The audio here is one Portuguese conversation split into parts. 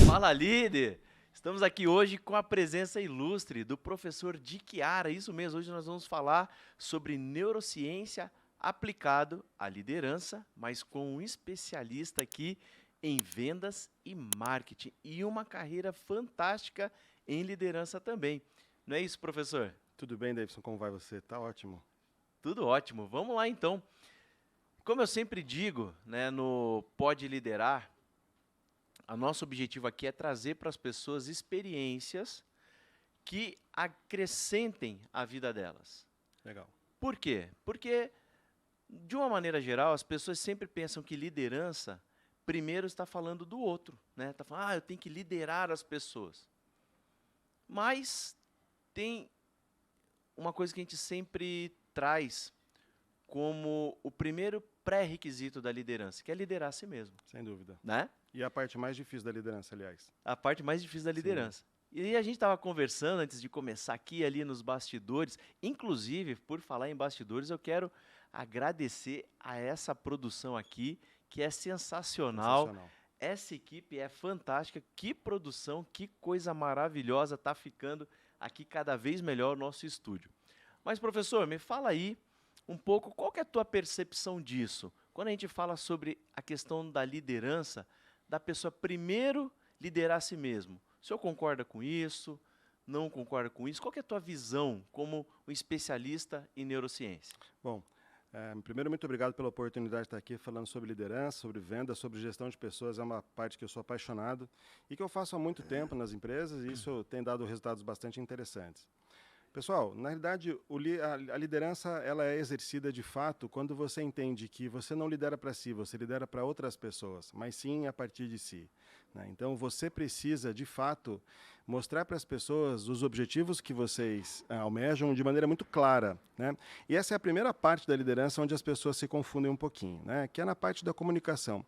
Fala, líder! Estamos aqui hoje com a presença ilustre do professor Dick Ara. Isso mesmo, hoje nós vamos falar sobre neurociência aplicado à liderança, mas com um especialista aqui em vendas e marketing e uma carreira fantástica em liderança também. Não é isso, professor? Tudo bem, Davidson? Como vai você? Tá ótimo. Tudo ótimo. Vamos lá, então. Como eu sempre digo, né, no Pode Liderar, o nosso objetivo aqui é trazer para as pessoas experiências que acrescentem a vida delas. Legal. Por quê? Porque, de uma maneira geral, as pessoas sempre pensam que liderança, primeiro está falando do outro, né? Está falando, eu tenho que liderar as pessoas. Mas tem uma coisa que a gente sempre traz como o primeiro pré-requisito da liderança, que é liderar a si mesmo. Sem dúvida. Né? E a parte mais difícil da liderança, aliás. A parte mais difícil da liderança. Sim. E a gente estava conversando antes de começar aqui, ali nos bastidores. Inclusive, por falar em bastidores, eu quero agradecer a essa produção aqui, que é sensacional. Essa equipe é fantástica. Que produção, que coisa maravilhosa está ficando aqui cada vez melhor o nosso estúdio. Mas, professor, me fala aí um pouco, qual que é a tua percepção disso? Quando a gente fala sobre a questão da liderança, da pessoa primeiro liderar a si mesmo. O senhor concorda com isso? Não concorda com isso? Qual que é a tua visão como um especialista em neurociência? Bom, primeiro, muito obrigado pela oportunidade de estar aqui falando sobre liderança, sobre venda, sobre gestão de pessoas. É uma parte que eu sou apaixonado e que eu faço há muito tempo nas empresas e isso tem dado resultados bastante interessantes. Pessoal, na realidade, a liderança ela é exercida de fato quando você entende que você não lidera para si, você lidera para outras pessoas, mas sim a partir de si. Né? Então, você precisa, de fato, mostrar para as pessoas os objetivos que vocês almejam de maneira muito clara. Né? E essa é a primeira parte da liderança onde as pessoas se confundem um pouquinho, né? Que é na parte da comunicação.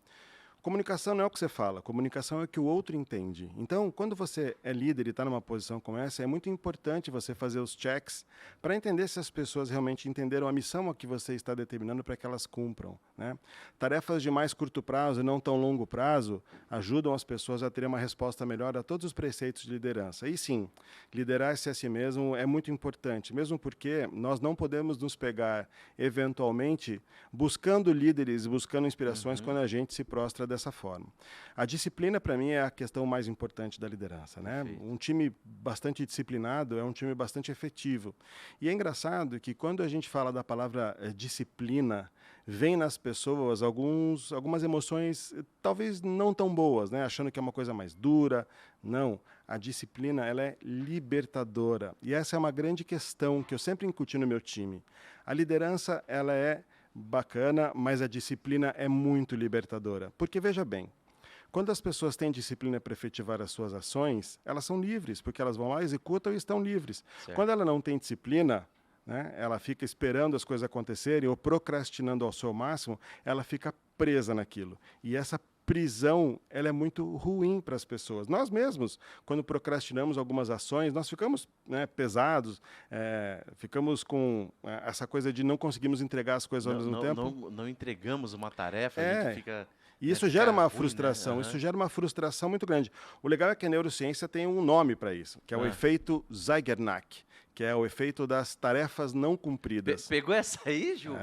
Comunicação não é o que você fala, comunicação é o que o outro entende. Então, quando você é líder e está numa posição como essa, é muito importante você fazer os checks para entender se as pessoas realmente entenderam a missão a que você está determinando para que elas cumpram. Né? Tarefas de mais curto prazo e não tão longo prazo ajudam as pessoas a terem uma resposta melhor a todos os preceitos de liderança. E sim, liderar-se a si mesmo é muito importante, mesmo porque nós não podemos nos pegar, eventualmente, buscando líderes, buscando inspirações quando a gente se prostra dessa forma. A disciplina, para mim, é a questão mais importante da liderança. Né? Um time bastante disciplinado é um time bastante efetivo. E é engraçado que quando a gente fala da palavra disciplina, vem nas pessoas algumas emoções talvez não tão boas, né? Achando que é uma coisa mais dura. Não, a disciplina ela é libertadora. E essa é uma grande questão que eu sempre incuti no meu time. A liderança ela é bacana, mas a disciplina é muito libertadora. Porque, veja bem, quando as pessoas têm disciplina para efetivar as suas ações, elas são livres, porque elas vão lá, executam e estão livres. Certo. Quando ela não tem disciplina, né, ela fica esperando as coisas acontecerem ou procrastinando ao seu máximo, ela fica presa naquilo. E essa prisão ela é muito ruim para as pessoas. Nós mesmos, quando procrastinamos algumas ações, nós ficamos pesados, ficamos com essa coisa de não conseguimos entregar as coisas ao mesmo tempo. Não entregamos uma tarefa, a gente fica... E isso gera uma frustração, isso gera uma frustração muito grande. O legal é que a neurociência tem um nome para isso, que é o efeito Zeigarnik, que é o efeito das tarefas não cumpridas. Pegou essa aí, Ju?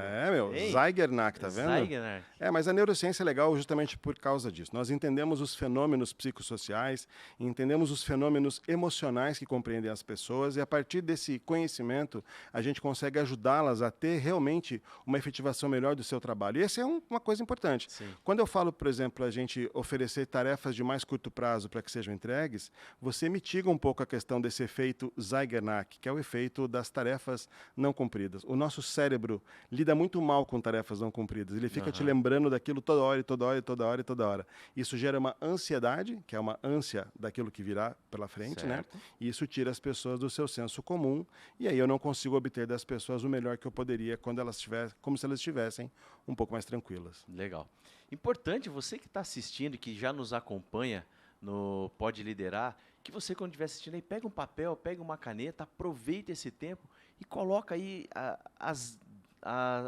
Zeigarnik, tá vendo? Zeigarnik. Mas a neurociência é legal justamente por causa disso. Nós entendemos os fenômenos psicossociais, entendemos os fenômenos emocionais que compreendem as pessoas e a partir desse conhecimento a gente consegue ajudá-las a ter realmente uma efetivação melhor do seu trabalho. E essa é uma coisa importante. Sim. Quando eu falo, por exemplo, a gente oferecer tarefas de mais curto prazo para que sejam entregues, você mitiga um pouco a questão desse efeito Zeigarnik, que é o efeito das tarefas não cumpridas. O nosso cérebro lida muito mal com tarefas não cumpridas. Ele fica te lembrando daquilo toda hora, e toda hora, e toda hora, e toda hora. Isso gera uma ansiedade, que é uma ânsia daquilo que virá pela frente, né? E isso tira as pessoas do seu senso comum, e aí eu não consigo obter das pessoas o melhor que eu poderia quando elas tivessem, como se elas estivessem um pouco mais tranquilas. Legal. Importante, você que está assistindo e que já nos acompanha no Pode Liderar, que você, quando estiver assistindo aí, pega um papel, pega uma caneta, aproveita esse tempo e coloca aí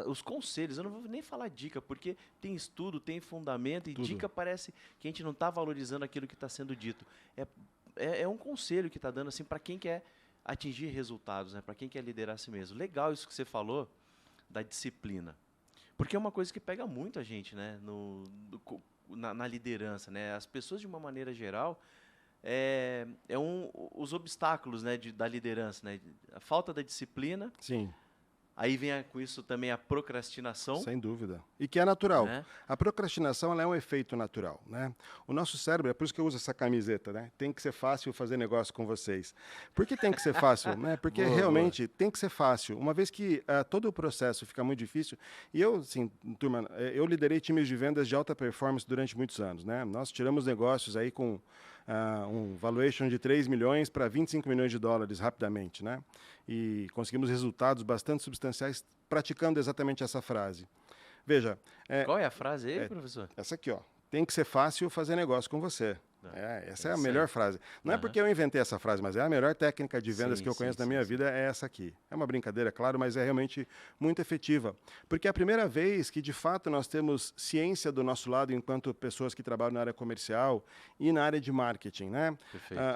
os conselhos. Eu não vou nem falar dica, porque tem estudo, tem fundamento, e Tudo. dica parece que a gente não está valorizando aquilo que está sendo dito. É um conselho que está dando assim para quem quer atingir resultados, né? Para quem quer liderar a si mesmo. Legal isso que você falou da disciplina. Porque é uma coisa que pega muito a gente, né? Na liderança, né? As pessoas, de uma maneira geral, os obstáculos, né, da liderança, né? A falta da disciplina. Sim. Aí vem com isso também a procrastinação. Sem dúvida. E que é natural. Né? A procrastinação ela é um efeito natural. Né? O nosso cérebro, é por isso que eu uso essa camiseta, né? Tem que ser fácil fazer negócio com vocês. Por que tem que ser fácil? Né? Porque boa, realmente tem que ser fácil. Uma vez que todo o processo fica muito difícil. E eu, assim, turma, eu liderei times de vendas de alta performance durante muitos anos. Né? Nós tiramos negócios aí com um valuation de 3 milhões para 25 milhões de dólares rapidamente, né? E conseguimos resultados bastante substanciais praticando exatamente essa frase. Veja... Qual é a frase aí, professor? Essa aqui, ó. Tem que ser fácil fazer negócio com você. Essa é a melhor frase. Não é porque eu inventei essa frase, mas é a melhor técnica de vendas que eu conheço na minha vida, é essa aqui. É uma brincadeira, claro, mas é realmente muito efetiva. Porque é a primeira vez que, de fato, nós temos ciência do nosso lado enquanto pessoas que trabalham na área comercial e na área de marketing, né?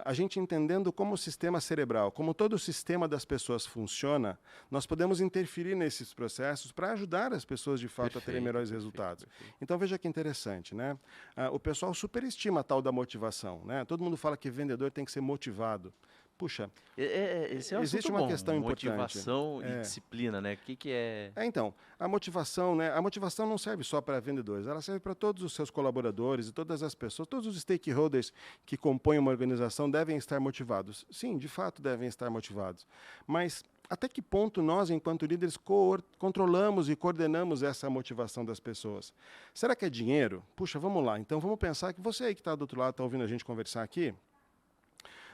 A gente entendendo como o sistema cerebral, como todo o sistema das pessoas funciona, nós podemos interferir nesses processos para ajudar as pessoas, de fato, a terem melhores resultados. Então, veja que interessante, né? O pessoal superestima a tal da motivação. Né? Todo mundo fala que vendedor tem que ser motivado. Puxa, esse é um existe uma questão importante. Motivação e disciplina, né? O que é? Então, a motivação, né? A motivação não serve só para vendedores, ela serve para todos os seus colaboradores e todas as pessoas, todos os stakeholders que compõem uma organização devem estar motivados. Sim, de fato devem estar motivados. Mas até que ponto nós, enquanto líderes, controlamos e coordenamos essa motivação das pessoas? Será que é dinheiro? Puxa, vamos lá. Então, vamos pensar que você aí que está do outro lado, está ouvindo a gente conversar aqui,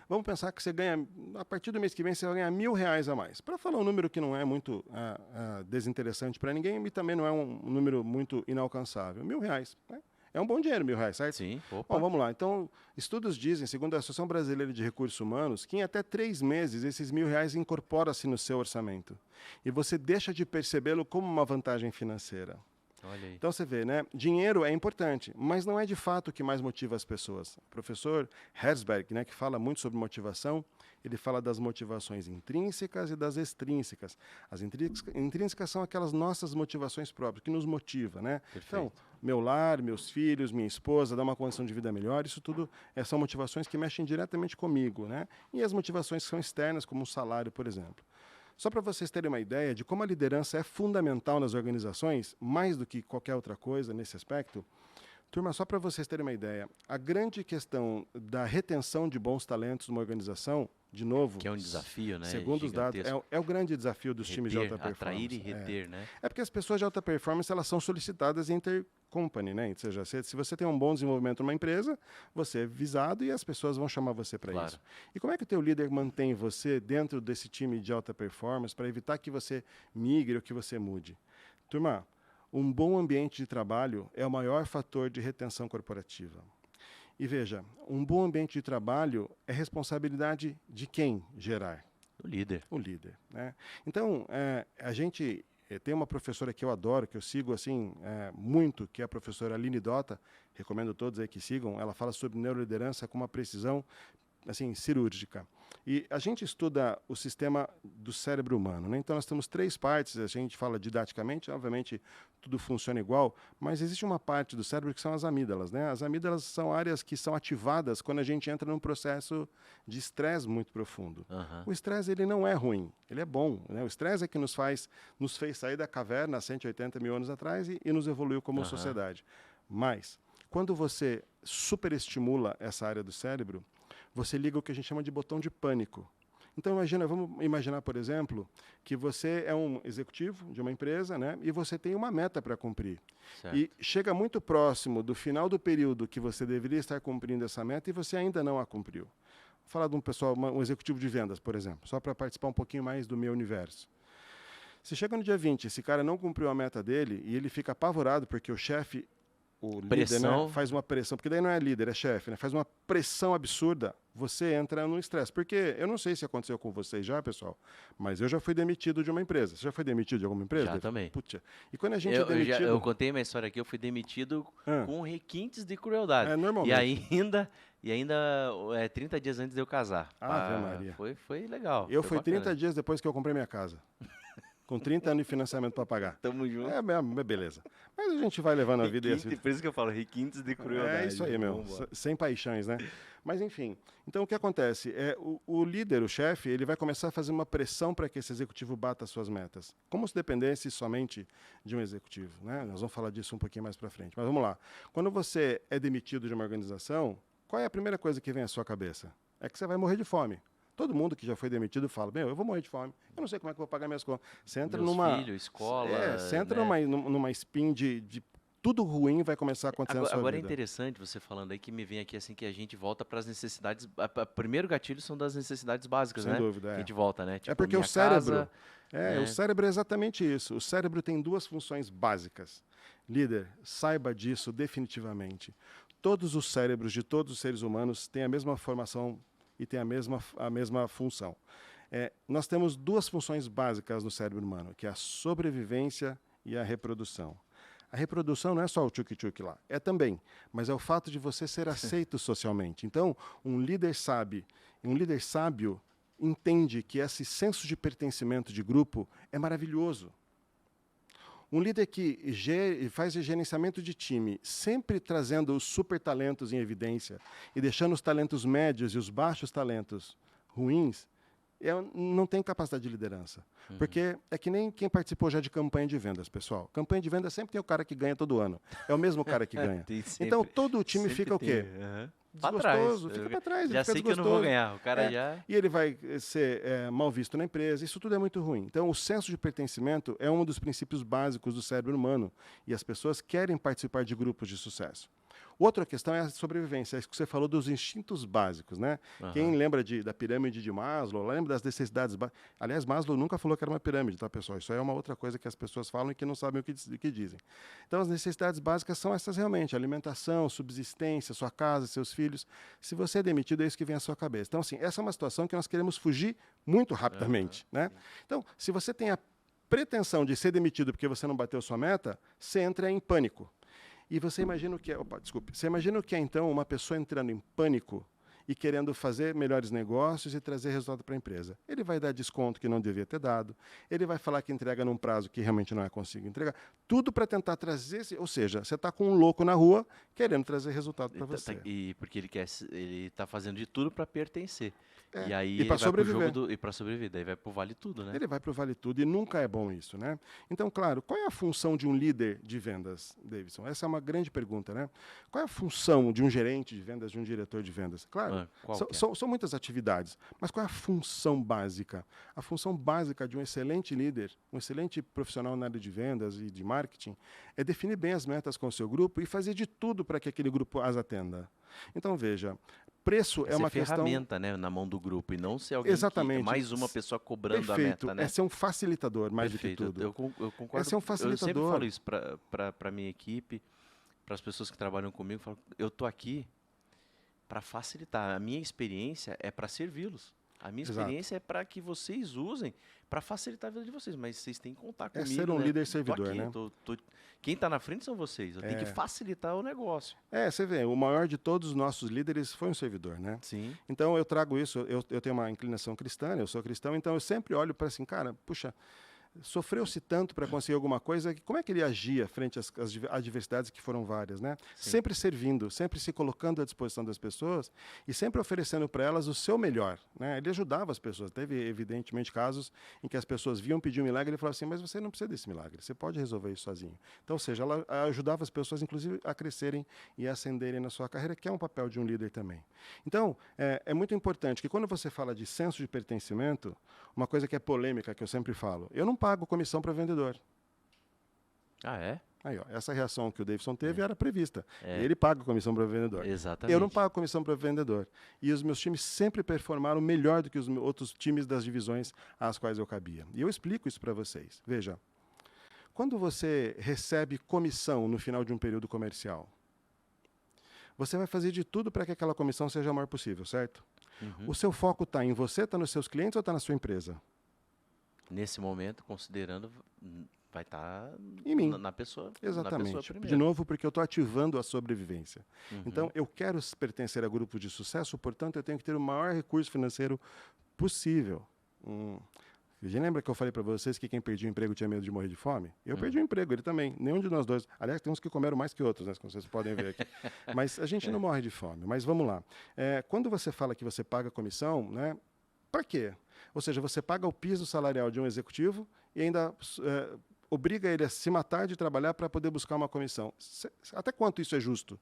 vamos pensar que você ganha, a partir do mês que vem, você vai ganhar R$1.000 a mais. Para falar um número que não é muito desinteressante para ninguém e também não é um número muito inalcançável. R$1.000, né? É um bom dinheiro, R$1.000, certo? Sim, opa. Bom, vamos lá. Então, estudos dizem, segundo a Associação Brasileira de Recursos Humanos, que em até 3 meses esses R$1.000 incorpora-se no seu orçamento. E você deixa de percebê-lo como uma vantagem financeira. Olha aí. Então você vê, né? Dinheiro é importante, mas não é de fato o que mais motiva as pessoas. O professor Herzberg, né, que fala muito sobre motivação, ele fala das motivações intrínsecas e das extrínsecas. As intrínsecas são aquelas nossas motivações próprias, que nos motiva, né? Então, meu lar, meus filhos, minha esposa, dar uma condição de vida melhor, isso tudo são motivações que mexem diretamente comigo, né? E as motivações que são externas, como o salário, por exemplo. Só para vocês terem uma ideia de como a liderança é fundamental nas organizações, mais do que qualquer outra coisa nesse aspecto, turma, só para vocês terem uma ideia, a grande questão da retenção de bons talentos numa organização, de novo... Que é um desafio, né? Segundo os dados, é o grande desafio dos times de alta performance. Atrair e reter, né? É porque as pessoas de alta performance, elas são solicitadas intercompany, né? Ou seja, se você tem um bom desenvolvimento numa empresa, você é visado e as pessoas vão chamar você para isso. E como é que o teu líder mantém você dentro desse time de alta performance para evitar que você migre ou que você mude? Turma, um bom ambiente de trabalho é o maior fator de retenção corporativa. E veja, um bom ambiente de trabalho é responsabilidade de quem gerar? O líder. O líder, né? Então, a gente tem uma professora que eu adoro, que eu sigo assim muito, que é a professora Aline Dota, recomendo todos aí que sigam. Ela fala sobre neuroliderança com uma precisão assim, cirúrgica. E a gente estuda o sistema do cérebro humano, né? Então nós temos 3 partes, a gente fala didaticamente, obviamente tudo funciona igual, mas existe uma parte do cérebro que são as amígdalas, né? As amígdalas são áreas que são ativadas quando a gente entra num processo de estresse muito profundo. O estresse, ele não é ruim, ele é bom, né? O estresse é que nos fez sair da caverna há 180 mil anos atrás e nos evoluiu como sociedade. Mas, quando você superestimula essa área do cérebro, você liga o que a gente chama de botão de pânico. Então, vamos imaginar, por exemplo, que você é um executivo de uma empresa, né, e você tem uma meta para cumprir. Certo. E chega muito próximo do final do período que você deveria estar cumprindo essa meta e você ainda não a cumpriu. Vou falar de um executivo de vendas, por exemplo, só para participar um pouquinho mais do meu universo. Se chega no dia 20, esse cara não cumpriu a meta dele e ele fica apavorado porque o chefe, o líder, né, faz uma pressão, porque daí não é líder, é chefe, né, faz uma pressão absurda. você entra no estresse. Porque eu não sei se aconteceu com vocês já, pessoal, mas eu já fui demitido de uma empresa. Você já foi demitido de alguma empresa, Já David? também. Putz, e quando a gente é Eu demitido... contei minha história aqui, eu fui demitido Ah, com requintes de crueldade. E normalmente. ainda, e ainda 30 dias antes de eu casar. Ave Maria. Foi legal, Eu foi fui bacana. 30 dias depois que eu comprei minha casa. Com 30 anos de financiamento para pagar. Tamo junto. Beleza. Mas a gente vai levando a vida e a vida. Por isso que eu falo, requintes de crueldade. É isso aí, meu. Vambora. Sem paixões, né? Mas, enfim. Então, o que acontece? O líder, o chefe, ele vai começar a fazer uma pressão para que esse executivo bata as suas metas. Como se dependesse somente de um executivo, né? Nós vamos falar disso um pouquinho mais para frente. Mas vamos lá. Quando você é demitido de uma organização, qual é a primeira coisa que vem à sua cabeça? É que você vai morrer de fome. Todo mundo que já foi demitido fala, eu vou morrer de fome. Eu não sei como é que eu vou pagar minhas contas. Você entra Filhos, escola. Você entra né? numa spin de tudo ruim vai começar a acontecer na sua Agora é vida. interessante você falando aí que me vem aqui assim que a gente volta para as necessidades. Primeiro gatilho são das necessidades básicas, Sem né? dúvida, Que a gente volta, né? Tipo, porque minha o cérebro, casa, o né? cérebro é exatamente isso. O cérebro tem duas funções básicas. Líder, saiba disso definitivamente. Todos os cérebros de todos os seres humanos têm a mesma formação e têm a mesma função. Nós temos duas funções básicas no cérebro humano, que é a sobrevivência e a reprodução. A reprodução não é só o tchuk-tchuk lá, é também, mas é o fato de você ser aceito socialmente. Então, um líder sábio entende que esse senso de pertencimento de grupo é maravilhoso. Um líder que faz gerenciamento de time, sempre trazendo os super talentos em evidência e deixando os talentos médios e os baixos talentos ruins, não tem capacidade de liderança. Porque é que nem quem participou já de campanha de vendas, pessoal. Campanha de vendas sempre tem o cara que ganha todo ano. É o mesmo cara que ganha. Então, todo o time fica o quê? Desgostoso, fica para trás, já fica sei desgostoso. que eu não vou ganhar, o cara já... E ele vai ser mal visto na empresa, isso tudo é muito ruim. Então, o senso de pertencimento é um dos princípios básicos do cérebro humano, e as pessoas querem participar de grupos de sucesso. Outra questão é a sobrevivência, é isso que você falou dos instintos básicos, né? Quem lembra da pirâmide de Maslow, lembra das necessidades básicas. Aliás, Maslow nunca falou que era uma pirâmide, tá, pessoal? Isso aí é uma outra coisa que as pessoas falam e que não sabem o que dizem. Então, as necessidades básicas são essas realmente, alimentação, subsistência, sua casa, seus filhos. Se você é demitido, é isso que vem à sua cabeça. Então, assim, essa é uma situação que nós queremos fugir muito rapidamente, né? Então, se você tem a pretensão de ser demitido porque você não bateu sua meta, você entra em pânico. E você imagina o que é... Você imagina o que é, então, uma pessoa entrando em pânico e querendo fazer melhores negócios e trazer resultado para a empresa. Ele vai dar desconto que não devia ter dado, ele vai falar que entrega num prazo que realmente não é consigo entregar, tudo para tentar trazer... Ou seja, você está com um louco na rua querendo trazer resultado para você. E porque ele está fazendo de tudo para pertencer. E aí e para sobreviver. E para sobreviver, daí vai pro Vale Tudo, né? Ele vai para o Vale Tudo e nunca é bom isso, né? Então, claro, qual é a função de um líder de vendas, Davidson? Essa é uma grande pergunta, né? Qual é a função de um gerente de vendas, de um diretor de vendas? Claro, são muitas atividades, mas qual é a função básica? A função básica de um excelente líder, um excelente profissional na área de vendas e de marketing, é definir bem as metas com o seu grupo e fazer de tudo para que aquele grupo as atenda. Então, veja, preço é uma ferramenta, né, na mão do grupo e não ser alguém mais uma pessoa cobrando a meta, né? É ser um facilitador mais do que tudo. Eu concordo. É ser um facilitador. Eu sempre falo isso para minha equipe, para as pessoas que trabalham comigo, eu falo, eu tô aqui para facilitar. A minha experiência é para servi-los. A minha experiência é para que vocês usem para facilitar a vida de vocês, mas vocês têm que contar comigo. É ser um líder servidor, aqui, né? Quem está na frente são vocês. Eu tenho que facilitar o negócio. Você vê, o maior de todos os nossos líderes foi um servidor, né? Sim. Então eu trago isso, eu tenho uma inclinação cristã, eu sou cristão, então eu sempre olho para assim, cara, puxa, sofreu-se tanto para conseguir alguma coisa, como é que ele agia frente às adversidades que foram várias, né? Sim. Sempre servindo, sempre se colocando à disposição das pessoas e sempre oferecendo para elas o seu melhor, né? Ele ajudava as pessoas. Teve, evidentemente, casos em que as pessoas vinham pedir um milagre e ele falava assim, mas você não precisa desse milagre, você pode resolver isso sozinho. Então, ou seja, ela ajudava as pessoas, inclusive, a crescerem e a ascenderem na sua carreira, que é um papel de um líder também. Então, é muito importante que quando você fala de senso de pertencimento, uma coisa que é polêmica, que eu sempre falo, eu não pago comissão para vendedor. Ah, é? Aí, ó, essa reação que o Davidson teve era prevista. É. Ele paga comissão para vendedor. Exatamente. Eu não pago comissão para vendedor. E os meus times sempre performaram melhor do que os outros times das divisões às quais eu cabia. E eu explico isso para vocês. Veja, quando você recebe comissão no final de um período comercial, você vai fazer de tudo para que aquela comissão seja a maior possível, certo? Uhum. O seu foco está em você, está nos seus clientes ou está na sua empresa? Nesse momento, considerando, vai estar Em mim. na pessoa Exatamente. De primeiro. novo, porque eu estou ativando a sobrevivência. Então, Uhum. eu quero pertencer a grupo de sucesso, portanto, eu tenho que ter o maior recurso financeiro possível. Você lembra que eu falei para vocês que quem perdia o emprego tinha medo de morrer de fome? Eu perdi o emprego, ele também. Nenhum de nós dois. Aliás, tem uns que comeram mais que outros, né, como vocês podem ver aqui. Mas a gente não morre de fome. Mas vamos lá. Quando você fala que você paga comissão, né, para quê? Ou seja, você paga o piso salarial de um executivo e ainda obriga ele a se matar de trabalhar para poder buscar uma comissão. Até quanto isso é justo?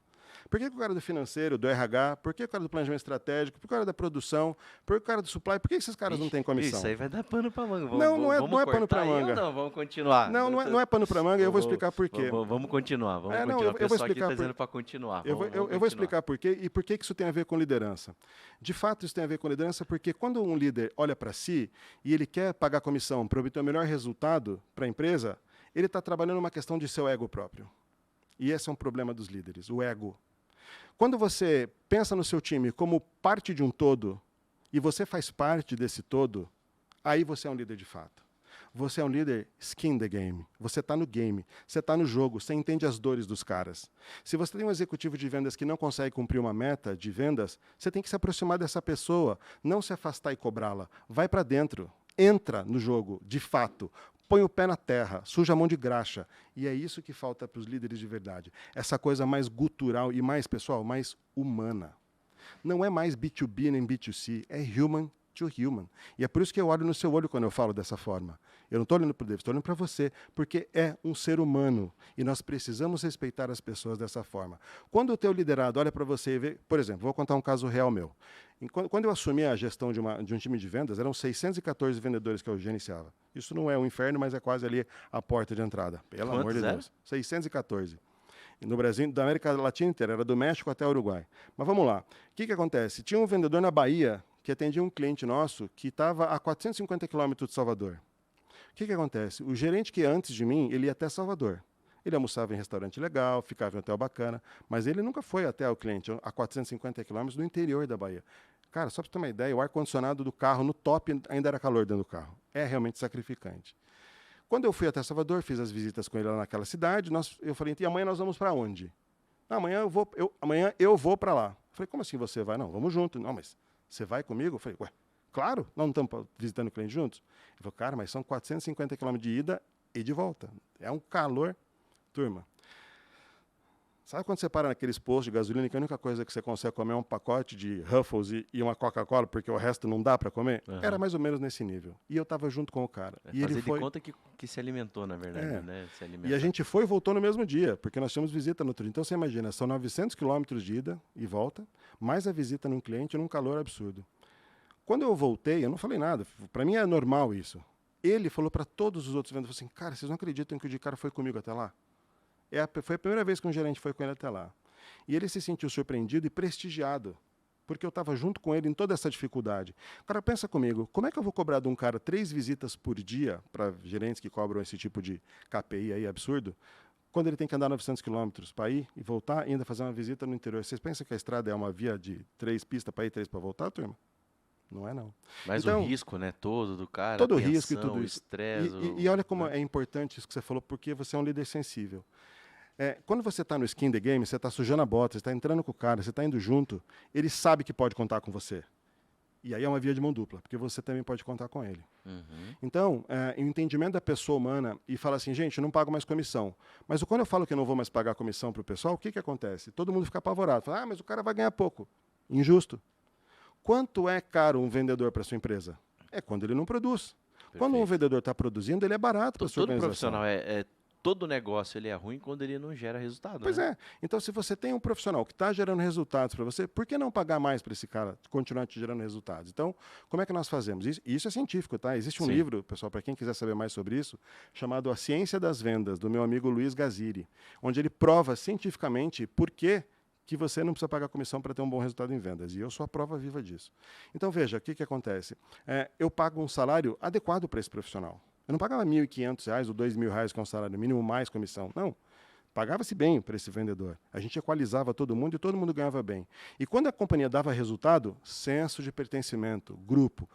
Por que o cara do financeiro, do RH, por que o cara do planejamento estratégico, por que o cara da produção, por que o cara do supply, por que esses caras não têm comissão? Isso aí vai dar pano para manga. Não é pano para aí manga. ou não, vamos continuar. Não é pano para manga, eu vou explicar por quê. Vamos continuar, não, continuar. O eu vou pessoal aqui explicar está dizendo para continuar. Eu vou explicar por quê e por que isso tem a ver com liderança. De fato, isso tem a ver com liderança porque quando um líder olha para si e ele quer pagar comissão para obter o melhor resultado para a empresa, ele está trabalhando uma questão de seu ego próprio. E esse é um problema dos líderes, o ego. Quando você pensa no seu time como parte de um todo, e você faz parte desse todo, aí você é um líder de fato. Você é um líder skin the game. Você está no game, você está no jogo, você entende as dores dos caras. Se você tem um executivo de vendas que não consegue cumprir uma meta de vendas, você tem que se aproximar dessa pessoa, não se afastar e cobrá-la. Vai para dentro, entra no jogo, de fato. Põe o pé na terra, suja a mão de graxa. E é isso que falta para os líderes de verdade. Essa coisa mais gutural e mais, pessoal, mais humana. Não é mais B2B nem B2C, é human to human. E é por isso que eu olho no seu olho quando eu falo dessa forma. Eu não estou olhando para o David, estou olhando para você, porque é um ser humano e nós precisamos respeitar as pessoas dessa forma. Quando o teu liderado olha para você e vê, por exemplo, vou contar um caso real meu. Quando eu assumi a gestão de um time de vendas, eram 614 vendedores que eu gerenciava. Isso não é um inferno, mas é quase ali a porta de entrada. Pelo amor de Deus. 614. No Brasil, da América Latina inteira, era do México até o Uruguai. Mas vamos lá. O que acontece? Tinha um vendedor na Bahia que atendia um cliente nosso que estava a 450 quilômetros de Salvador. O que acontece? O gerente que ia antes de mim, ele ia até Salvador. Ele almoçava em restaurante legal, ficava em hotel bacana, mas ele nunca foi até o cliente a 450 quilômetros do interior da Bahia. Cara, só para você ter uma ideia, o ar-condicionado do carro no top ainda era calor dentro do carro. É realmente sacrificante. Quando eu fui até Salvador, fiz as visitas com ele lá naquela cidade, eu falei, e amanhã nós vamos para onde? Amanhã eu vou para lá. Eu falei, como assim você vai? Não, vamos junto. Não, mas você vai comigo? Eu falei, ué, claro, nós não estamos visitando o cliente juntos? Ele falou, cara, mas são 450 quilômetros de ida e de volta. É um calor. Turma, sabe quando você para naqueles postos de gasolina que a única coisa que você consegue comer é um pacote de Ruffles e uma Coca-Cola, porque o resto não dá para comer? Uhum. Era mais ou menos nesse nível. E eu estava junto com o cara. E fazer ele foi... de conta que se alimentou, na verdade. Né? E a gente foi e voltou no mesmo dia, porque nós tínhamos visita no outro dia. Então você imagina, são 900 quilômetros de ida e volta, mais a visita num cliente num calor absurdo. Quando eu voltei, eu não falei nada. Para mim é normal isso. Ele falou para todos os outros vendedores assim, cara, vocês não acreditam que o de cara foi comigo até lá? Foi a primeira vez que um gerente foi com ele até lá. E ele se sentiu surpreendido e prestigiado, porque eu estava junto com ele em toda essa dificuldade. Cara, pensa comigo, como é que eu vou cobrar de um cara 3 visitas por dia, para gerentes que cobram esse tipo de KPI aí absurdo, quando ele tem que andar 900 quilômetros para ir e voltar e ainda fazer uma visita no interior? Vocês pensam que a estrada é uma via de 3 pistas para ir, 3 para voltar, turma? Não é, não. Mas então, o risco, né, todo do cara, todo o risco e tudo isso. Estresse, e olha como é importante isso que você falou, porque você é um líder sensível. Quando você está no skin the game, você está sujando a bota, você está entrando com o cara, você está indo junto, ele sabe que pode contar com você. E aí é uma via de mão dupla, porque você também pode contar com ele. Uhum. Então, o entendimento da pessoa humana e fala assim, gente, eu não pago mais comissão. Mas quando eu falo que eu não vou mais pagar comissão para o pessoal, o que acontece? Todo mundo fica apavorado. Fala, mas o cara vai ganhar pouco. Injusto. Quanto é caro um vendedor para sua empresa? É quando ele não produz. Perfeito. Quando um vendedor está produzindo, ele é barato para a sua organização. Todo profissional todo negócio ele é ruim quando ele não gera resultado. Pois né? é. Então, se você tem um profissional que está gerando resultados para você, por que não pagar mais para esse cara continuar te gerando resultados? Então, como é que nós fazemos? Isso é científico, tá? Existe um livro, pessoal, para quem quiser saber mais sobre isso, chamado A Ciência das Vendas, do meu amigo Luiz Gaziri, onde ele prova cientificamente por que você não precisa pagar comissão para ter um bom resultado em vendas. E eu sou a prova viva disso. Então, veja, o que acontece? Eu pago um salário adequado para esse profissional. Eu não pagava R$ 1.500 ou R$ 2.000, que é um salário mínimo, mais comissão. Não. Pagava-se bem para esse vendedor. A gente equalizava todo mundo e todo mundo ganhava bem. E quando a companhia dava resultado, senso de pertencimento, grupo,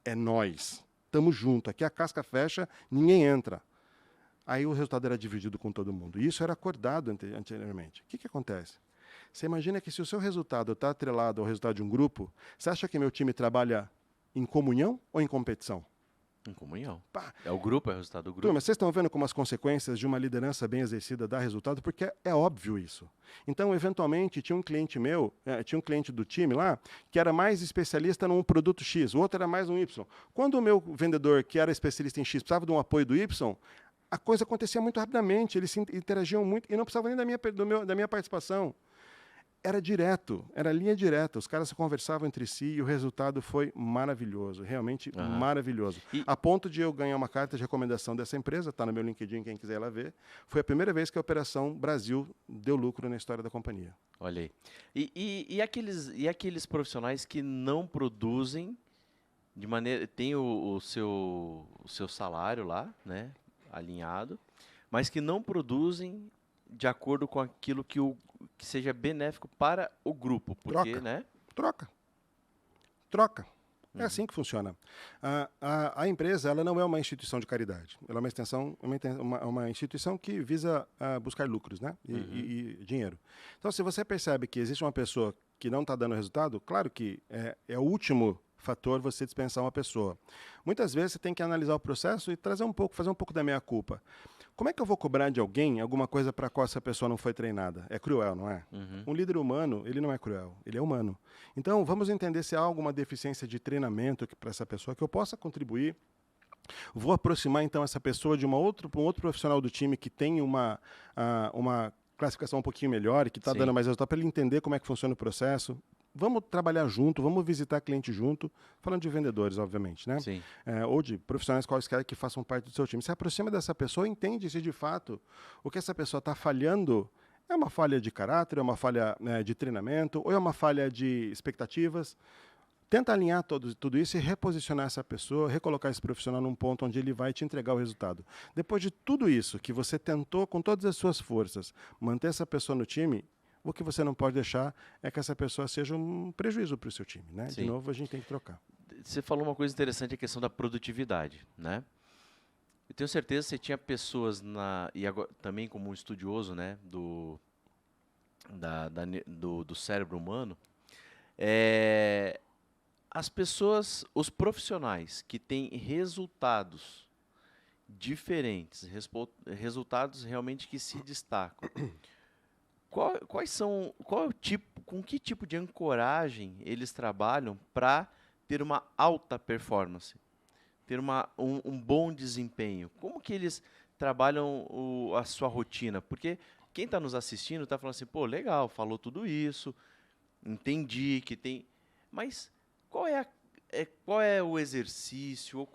é nós. Estamos juntos. Aqui a casca fecha, ninguém entra. Aí o resultado era dividido com todo mundo. E isso era acordado anteriormente. O que acontece? Você imagina que se o seu resultado está atrelado ao resultado de um grupo, você acha que meu time trabalha em comunhão ou em competição? Em comunhão. Pá. É o grupo, é o resultado do grupo. Turma, vocês estão vendo como as consequências de uma liderança bem exercida dá resultado? Porque é óbvio isso. Então, eventualmente, tinha um cliente meu, tinha um cliente do time lá, que era mais especialista num produto X, o outro era mais um Y. Quando o meu vendedor, que era especialista em X, precisava de um apoio do Y, a coisa acontecia muito rapidamente, eles se interagiam muito e não precisavam nem da minha participação. Era direto, era linha direta. Os caras se conversavam entre si e o resultado foi maravilhoso, realmente maravilhoso. A ponto de eu ganhar uma carta de recomendação dessa empresa, está no meu LinkedIn, quem quiser ir lá ver. Foi a primeira vez que a Operação Brasil deu lucro na história da companhia. Olha aí. E aqueles profissionais que não produzem de maneira... Tem o seu salário lá, né, alinhado, mas que não produzem de acordo com aquilo que seja benéfico para o grupo, porque, né? Troca. É assim que funciona. A empresa, ela não é uma instituição de caridade. Ela é uma extensão, uma instituição que visa buscar lucros, né? E dinheiro. Então, se você percebe que existe uma pessoa que não está dando resultado, claro que é o último fator você dispensar uma pessoa. Muitas vezes você tem que analisar o processo e fazer um pouco da meia-culpa. Como é que eu vou cobrar de alguém alguma coisa para a qual essa pessoa não foi treinada? É cruel, não é? Um líder humano, ele não é cruel, ele é humano. Então, vamos entender se há alguma deficiência de treinamento para essa pessoa que eu possa contribuir. Vou aproximar, então, essa pessoa de um outro profissional do time que tem uma classificação um pouquinho melhor e que está dando mais resultado para ele entender como é que funciona o processo. Vamos trabalhar junto, vamos visitar cliente junto, falando de vendedores, obviamente, né? Sim. Ou de profissionais quaisquer que façam parte do seu time. Se aproxima dessa pessoa, entende se de fato o que essa pessoa está falhando é uma falha de caráter, é uma falha de treinamento, ou é uma falha de expectativas. Tenta alinhar tudo isso e reposicionar essa pessoa, recolocar esse profissional num ponto onde ele vai te entregar o resultado. Depois de tudo isso que você tentou com todas as suas forças manter essa pessoa no time, o que você não pode deixar é que essa pessoa seja um prejuízo para o seu time, né? Sim. De novo, a gente tem que trocar. Você falou uma coisa interessante, a questão da produtividade, né? Eu tenho certeza que você tinha pessoas e agora, também como um estudioso, né, do cérebro humano, as pessoas, os profissionais que têm resultados diferentes, resultados realmente que se destacam. Qual é o tipo, com que tipo de ancoragem eles trabalham para ter uma alta performance, ter um bom desempenho? Como que eles trabalham a sua rotina? Porque quem está nos assistindo está falando assim, pô, legal, falou tudo isso, entendi que tem... Mas qual é o exercício, ou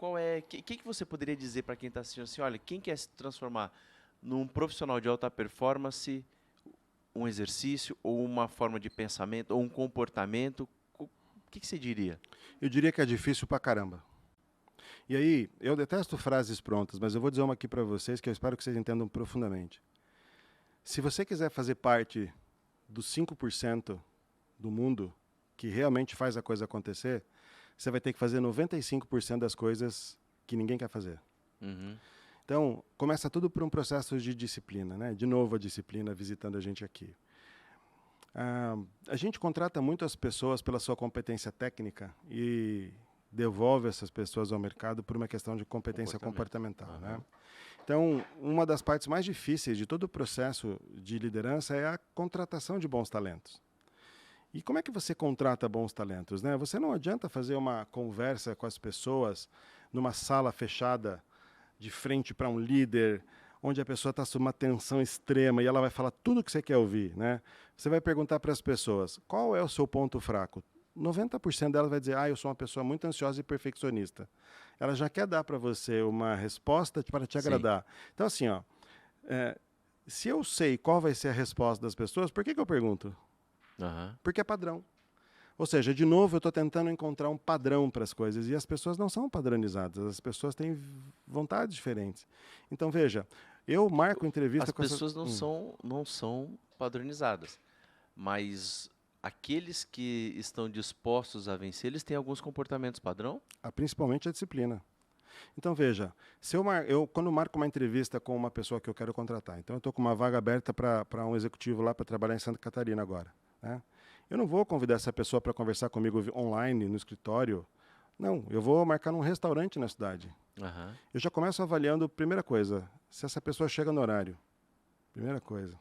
que você poderia dizer para quem está assistindo assim, olha, quem quer se transformar num profissional de alta performance, um exercício, ou uma forma de pensamento, ou um comportamento, o que você diria? Eu diria que é difícil pra caramba. E aí, eu detesto frases prontas, mas eu vou dizer uma aqui para vocês que eu espero que vocês entendam profundamente. Se você quiser fazer parte dos 5% do mundo que realmente faz a coisa acontecer, você vai ter que fazer 95% das coisas que ninguém quer fazer. Então, começa tudo por um processo de disciplina, né? De novo a disciplina visitando a gente aqui. A gente contrata muitas pessoas pela sua competência técnica e devolve essas pessoas ao mercado por uma questão de competência comportamental, né? Então, uma das partes mais difíceis de todo o processo de liderança é a contratação de bons talentos. E como é que você contrata bons talentos, né? Você não adianta fazer uma conversa com as pessoas numa sala fechada de frente para um líder, onde a pessoa está sob uma tensão extrema e ela vai falar tudo o que você quer ouvir, né? Você vai perguntar para as pessoas, qual é o seu ponto fraco? 90% delas vai dizer, eu sou uma pessoa muito ansiosa e perfeccionista. Ela já quer dar para você uma resposta para te agradar. Então, assim, se eu sei qual vai ser a resposta das pessoas, por que eu pergunto? Porque é padrão. Ou seja, de novo, eu estou tentando encontrar um padrão para as coisas e as pessoas não são padronizadas, as pessoas têm vontades diferentes. Então, veja, Eu marco entrevista As com essas... pessoas não são padronizadas, mas aqueles que estão dispostos a vencer, eles têm alguns comportamentos padrão? Principalmente a disciplina. Então, veja, se eu quando marco uma entrevista com uma pessoa que eu quero contratar, então eu estou com uma vaga aberta para um executivo lá para trabalhar em Santa Catarina agora, né? Eu não vou convidar essa pessoa para conversar comigo online, no escritório. Não, eu vou marcar num restaurante na cidade. Aham. Eu já começo avaliando, primeira coisa, se essa pessoa chega no horário. Primeira coisa.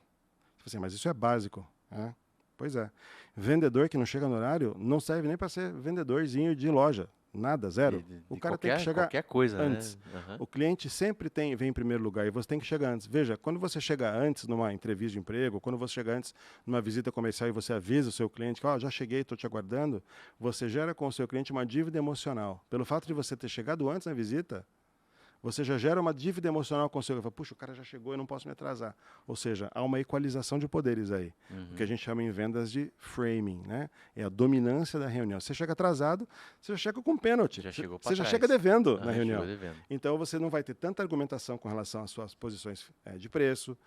Tipo assim, mas isso é básico, né? Pois é. Vendedor que não chega no horário não serve nem para ser vendedorzinho de loja. Nada, zero. O cara tem que chegar qualquer coisa, antes. né? Aham. O cliente sempre vem em primeiro lugar e você tem que chegar antes. Veja, quando você chega antes numa entrevista de emprego, quando você chega antes numa visita comercial e você avisa o seu cliente que já cheguei, estou te aguardando, você gera com o seu cliente uma dívida emocional. Pelo fato de você ter chegado antes na visita, você já gera uma dívida emocional com o seu. Puxa, o cara já chegou, eu não posso me atrasar. Ou seja, há uma equalização de poderes aí. O que a gente chama em vendas de framing, né? É a dominância da reunião. Você chega atrasado, você já chega com pênalti. Já chegou pra Você já trás. chega devendo na Aham, reunião. chegou devendo. Então você não vai ter tanta argumentação com relação às suas posições de preço,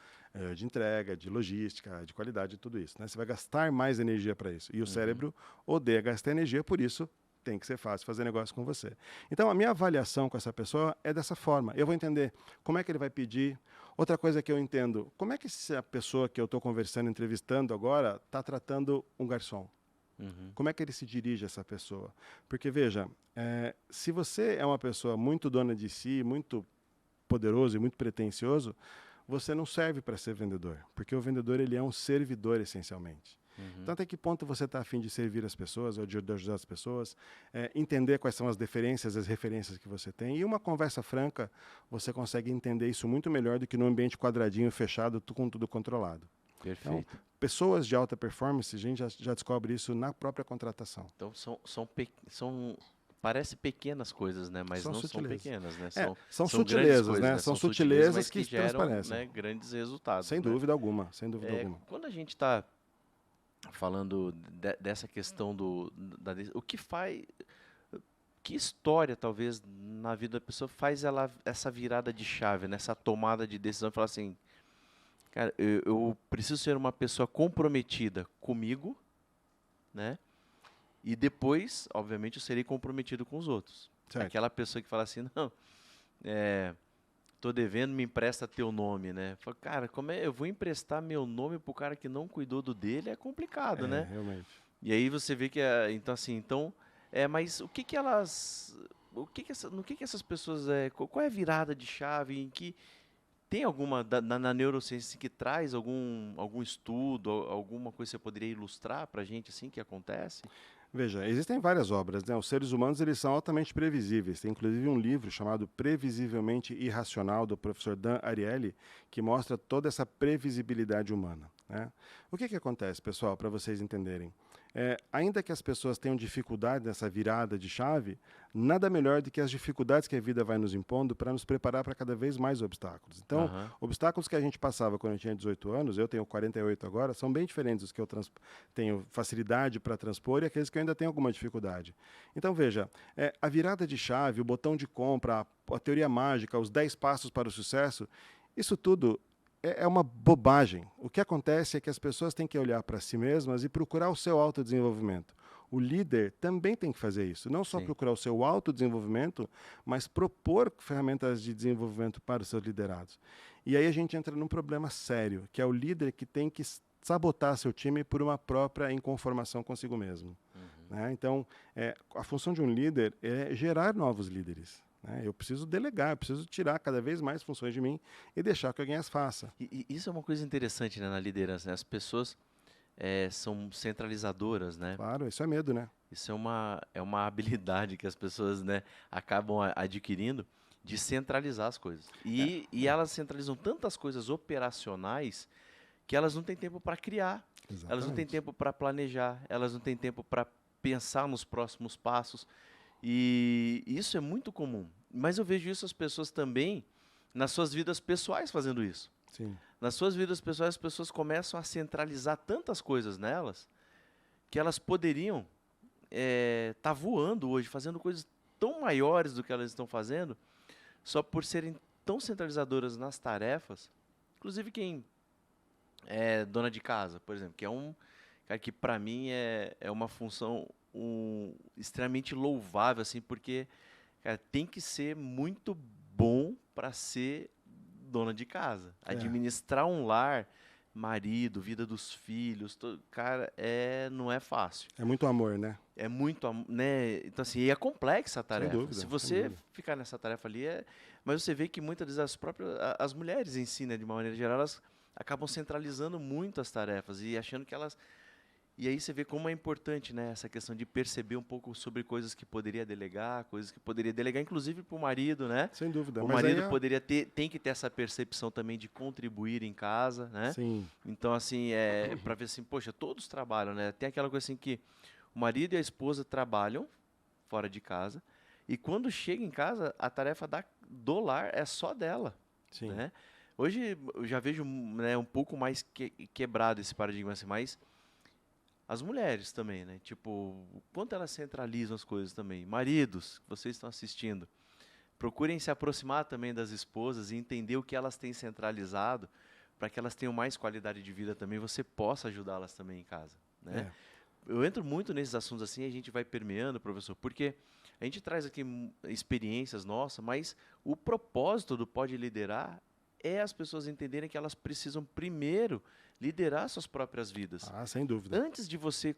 de entrega, de logística, de qualidade, tudo isso, né? Você vai gastar mais energia para isso. E o cérebro odeia gastar energia, por isso tem que ser fácil fazer negócio com você. Então, a minha avaliação com essa pessoa é dessa forma. Eu vou entender como é que ele vai pedir. Outra coisa que eu entendo, como é que essa pessoa que eu estou conversando, entrevistando agora, está tratando um garçom? Como é que ele se dirige a essa pessoa? Porque, veja, se você é uma pessoa muito dona de si, muito poderoso e muito pretensioso, você não serve para ser vendedor. Porque o vendedor ele é um servidor, essencialmente. Então, até que ponto você está a fim de servir as pessoas, ou de ajudar as pessoas, entender quais são as deferências, as referências que você tem. E uma conversa franca, você consegue entender isso muito melhor do que num ambiente quadradinho, fechado, com tudo controlado. Perfeito. Então, pessoas de alta performance, a gente já descobre isso na própria contratação. Então, parece pequenas coisas, né? Mas São não sutilezas. são pequenas, né? São grandes sutilezas, coisas, né? São sutilezas mas que geram, transparecem. né, grandes resultados. Sem né? dúvida alguma, sem dúvida alguma. Quando a gente está falando dessa questão o que faz, que história talvez na vida da pessoa faz ela essa virada de chave, nessa tomada de decisão, falar assim, cara, eu preciso ser uma pessoa comprometida comigo, né? E depois, obviamente, eu serei comprometido com os outros. Certo. Aquela pessoa que fala assim, não, tô devendo, me empresta teu nome, né? Fala, cara, como eu vou emprestar meu nome pro cara que não cuidou do dele? É complicado, né? Realmente. E aí você vê que, mas o que que elas, no que essas pessoas, qual é a virada de chave, em que tem alguma, na neurociência que traz algum estudo, alguma coisa que você poderia ilustrar pra gente, assim, que acontece? Veja, existem várias obras, né? Os seres humanos eles são altamente previsíveis. Tem inclusive um livro chamado Previsivelmente Irracional, do professor Dan Ariely, que mostra toda essa previsibilidade humana, né? O que acontece, pessoal, para vocês entenderem? Ainda que as pessoas tenham dificuldade nessa virada de chave, nada melhor do que as dificuldades que a vida vai nos impondo para nos preparar para cada vez mais obstáculos. Então, obstáculos que a gente passava quando eu tinha 18 anos, eu tenho 48 agora, são bem diferentes dos que eu tenho facilidade para transpor e aqueles que eu ainda tenho alguma dificuldade. Então, veja, a virada de chave, o botão de compra, a teoria mágica, os 10 passos para o sucesso, isso tudo é uma bobagem. O que acontece é que as pessoas têm que olhar para si mesmas e procurar o seu autodesenvolvimento. O líder também tem que fazer isso. Não só procurar o seu autodesenvolvimento, mas propor ferramentas de desenvolvimento para os seus liderados. E aí a gente entra num problema sério, que é o líder que tem que sabotar seu time por uma própria inconformação consigo mesmo. Né? Então, a função de um líder é gerar novos líderes. Eu preciso delegar, eu preciso tirar cada vez mais funções de mim e deixar que alguém as faça. E isso é uma coisa interessante, né, na liderança, né? As pessoas são centralizadoras, né? Claro, isso é medo, né? Isso é uma habilidade que as pessoas, né, acabam adquirindo de centralizar as coisas. E elas centralizam tantas coisas operacionais que elas não têm tempo para criar, Exatamente. elas não têm tempo para planejar, elas não têm tempo para pensar nos próximos passos. E isso é muito comum. Mas eu vejo isso as pessoas também nas suas vidas pessoais fazendo isso. Sim. Nas suas vidas pessoais, as pessoas começam a centralizar tantas coisas nelas que elas poderiam voando hoje, fazendo coisas tão maiores do que elas estão fazendo, só por serem tão centralizadoras nas tarefas, inclusive quem é dona de casa, por exemplo, que é um cara que para mim é uma função extremamente louvável, assim, porque cara, tem que ser muito bom para ser dona de casa. É. Administrar um lar, marido, vida dos filhos, cara, não é fácil. É muito amor, né? É muito, né? Então, assim, e é complexa a tarefa. dúvida, Se sem você dúvida. ficar nessa tarefa ali, mas você vê que muitas vezes as mulheres em si, né, de uma maneira geral, elas acabam centralizando muito as tarefas e achando que elas. E aí você vê como é importante, né, essa questão de perceber um pouco sobre coisas que poderia delegar, coisas que poderia delegar, inclusive para o marido, né? Sem dúvida. O Mas aí marido tem que ter essa percepção também de contribuir em casa, né? Sim. Então, assim, para ver assim, poxa, todos trabalham, né? Tem aquela coisa assim que o marido e a esposa trabalham fora de casa e quando chega em casa, a tarefa do lar é só dela, Sim. né? Hoje eu já vejo, né, um pouco mais quebrado esse paradigma, assim, mas as mulheres também, né? Tipo, o quanto elas centralizam as coisas também. Maridos, que vocês estão assistindo, procurem se aproximar também das esposas e entender o que elas têm centralizado para que elas tenham mais qualidade de vida também, você possa ajudá-las também em casa, né? Eu entro muito nesses assuntos assim, a gente vai permeando, professor, porque a gente traz aqui experiências nossas, mas o propósito do Pode Liderar é as pessoas entenderem que elas precisam primeiro liderar suas próprias vidas. Ah, sem dúvida. Antes de você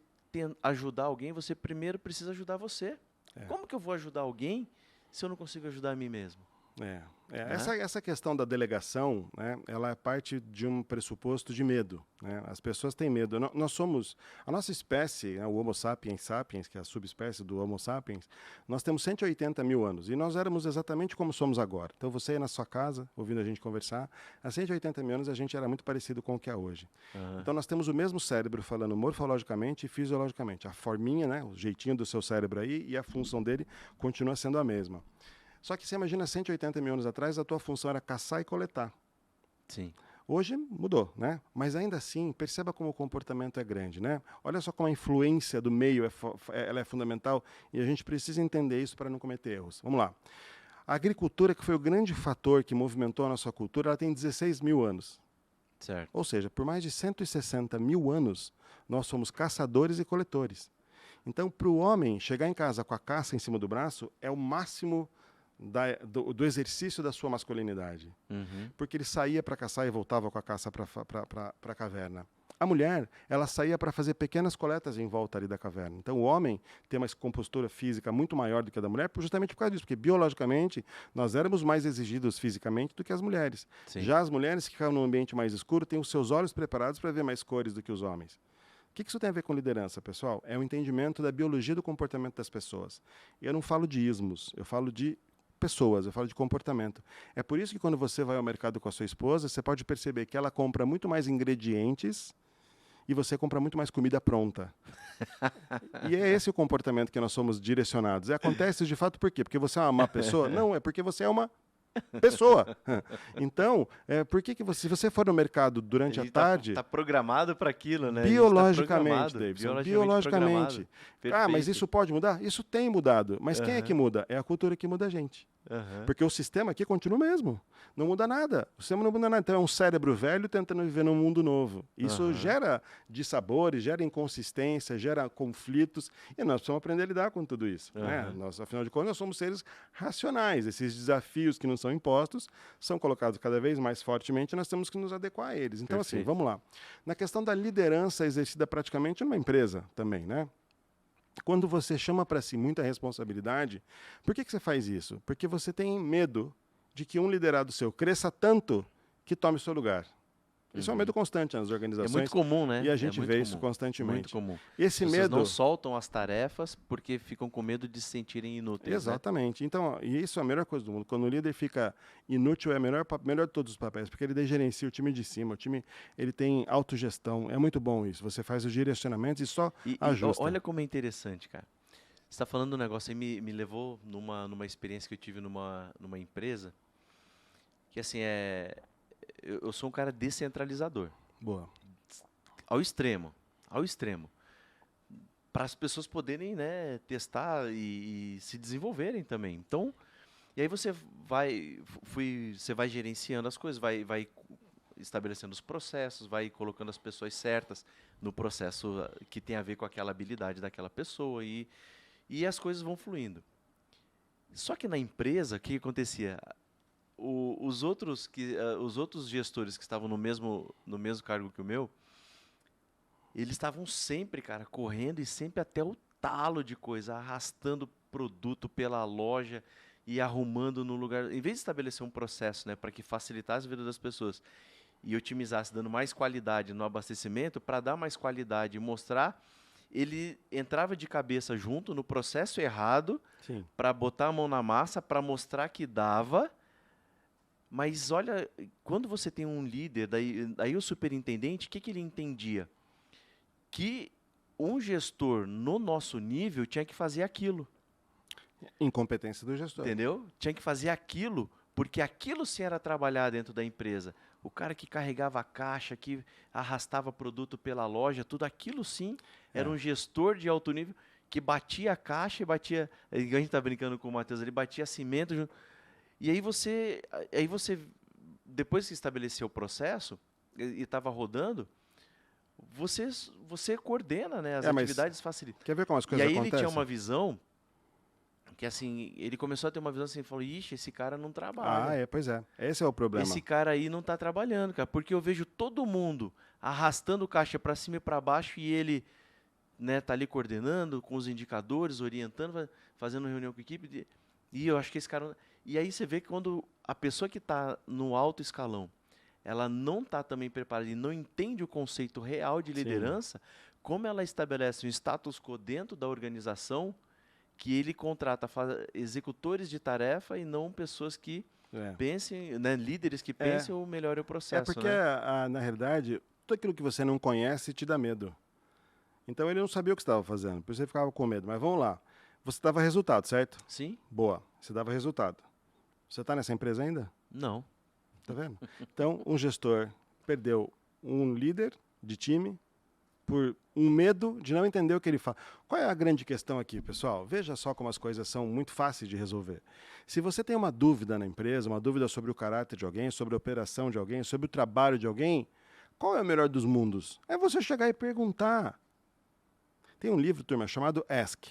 ajudar alguém, você primeiro precisa ajudar você. Como que eu vou ajudar alguém se eu não consigo ajudar a mim mesmo? Né? Essa questão da delegação, né, ela é parte de um pressuposto de medo. Né? As pessoas têm medo. Nós somos, a nossa espécie, né, o Homo sapiens sapiens, que é a subespécie do Homo sapiens, nós temos 180 mil anos e nós éramos exatamente como somos agora. Então você aí na sua casa, ouvindo a gente conversar, há 180 mil anos a gente era muito parecido com o que é hoje. Então nós temos o mesmo cérebro falando morfologicamente e fisiologicamente. A forminha, né, o jeitinho do seu cérebro aí e a função dele continua sendo a mesma. Só que você imagina 180 mil anos atrás, a tua função era caçar e coletar. Sim. Hoje mudou, né? Mas ainda assim, perceba como o comportamento é grande, né? Olha só como a influência do meio ela é fundamental e a gente precisa entender isso para não cometer erros. Vamos lá. A agricultura, que foi o grande fator que movimentou a nossa cultura, ela tem 16 mil anos. Certo. Ou seja, por mais de 160 mil anos, nós somos caçadores e coletores. Então, para o homem chegar em casa com a caça em cima do braço, é o máximo do exercício da sua masculinidade. Porque ele saía para caçar e voltava com a caça para a caverna. A mulher, ela saía para fazer pequenas coletas em volta ali da caverna. Então, o homem tem uma compostura física muito maior do que a da mulher, justamente por causa disso, porque biologicamente nós éramos mais exigidos fisicamente do que as mulheres. Sim. Já as mulheres que ficam num ambiente mais escuro têm os seus olhos preparados para ver mais cores do que os homens. O que isso tem a ver com liderança, pessoal? É o entendimento da biologia do comportamento das pessoas. Eu não falo de ismos, eu falo de pessoas, eu falo de comportamento. É por isso que quando você vai ao mercado com a sua esposa, você pode perceber que ela compra muito mais ingredientes e você compra muito mais comida pronta. E é esse o comportamento que nós somos direcionados. E acontece de fato por quê? Porque você é uma má pessoa? Não, é porque você é uma pessoa. Então, por que se você for no mercado durante a tarde... Está programado para aquilo, né? Biologicamente, Davidson. Biologicamente. Ah, mas isso pode mudar? Isso tem mudado. Mas quem é que muda? É a cultura que muda a gente. Porque o sistema aqui continua o mesmo. Não muda nada. O sistema não muda nada. Então é um cérebro velho tentando viver num mundo novo. Isso gera dissabores, gera inconsistência, gera conflitos. E nós precisamos aprender a lidar com tudo isso. Né? Nós, afinal de contas, nós somos seres racionais. Esses desafios que nos são impostos são colocados cada vez mais fortemente e nós temos que nos adequar a eles. Então, assim, vamos lá. Na questão da liderança exercida praticamente numa empresa também, né? Quando você chama para si muita responsabilidade, por que você faz isso? Porque você tem medo de que um liderado seu cresça tanto que tome o seu lugar. Isso é um medo constante nas organizações. É muito comum, né? E a gente vê isso constantemente. Muito comum. Esse medo... medo... não soltam as tarefas porque ficam com medo de se sentirem inúteis. Exatamente. Né? Então, e isso é a melhor coisa do mundo. Quando o líder fica inútil, é o melhor de todos os papéis, porque ele gerencia o time de cima, o time ele tem autogestão. É muito bom isso. Você faz os direcionamentos e só ajusta. Olha como é interessante, cara. Você está falando um negócio aí, me levou numa experiência que eu tive numa empresa, que assim, eu sou um cara descentralizador. Boa. Ao extremo. Para as pessoas poderem, né, testar e se desenvolverem também. Então, E aí você você vai gerenciando as coisas, vai estabelecendo os processos, vai colocando as pessoas certas no processo que tem a ver com aquela habilidade daquela pessoa e as coisas vão fluindo. Só que na empresa, o que acontecia? Os outros gestores que estavam no mesmo cargo que o meu, eles estavam sempre, cara, correndo e sempre até o talo de coisa, arrastando produto pela loja e arrumando no lugar. Em vez de estabelecer um processo, né, para que facilitasse a vida das pessoas e otimizasse, dando mais qualidade no abastecimento, para dar mais qualidade e mostrar, ele entrava de cabeça junto no processo errado para botar a mão na massa, para mostrar que dava. Mas olha, quando você tem um líder, daí o superintendente, o que ele entendia? Que um gestor no nosso nível tinha que fazer aquilo. Incompetência do gestor. Entendeu? Tinha que fazer aquilo, porque aquilo sim era trabalhar dentro da empresa. O cara que carregava a caixa, que arrastava produto pela loja, tudo aquilo sim era um gestor de alto nível que batia a caixa e batia. A gente está brincando com o Matheus, ele batia cimento junto. E aí você, depois que estabeleceu o processo e estava rodando, você coordena, né, as atividades, facilita. Quer ver como as coisas acontecem? E aí ele tinha uma visão que assim, ele começou a ter uma visão assim, falou, ixi, esse cara não trabalha. Pois é. Esse é o problema. Esse cara aí não está trabalhando, cara, porque eu vejo todo mundo arrastando caixa para cima e para baixo e ele, né, tá ali coordenando com os indicadores, orientando, fazendo reunião com a equipe. E eu acho que esse cara... E aí você vê que quando a pessoa que está no alto escalão, ela não está também preparada e não entende o conceito real de liderança, como ela estabelece um status quo dentro da organização que ele contrata executores de tarefa e não pessoas que pensem, né, líderes que pensem ou melhorem o processo. Porque, na realidade, tudo aquilo que você não conhece te dá medo. Então ele não sabia o que estava fazendo, por isso ele ficava com medo. Mas vamos lá. Você dava resultado, certo? Sim. Boa, você dava resultado. Você está nessa empresa ainda? Não. Tá vendo? Então, um gestor perdeu um líder de time por um medo de não entender o que ele fala. Qual é a grande questão aqui, pessoal? Veja só como as coisas são muito fáceis de resolver. Se você tem uma dúvida na empresa, uma dúvida sobre o caráter de alguém, sobre a operação de alguém, sobre o trabalho de alguém, qual é o melhor dos mundos? É você chegar e perguntar. Tem um livro, turma, chamado Ask.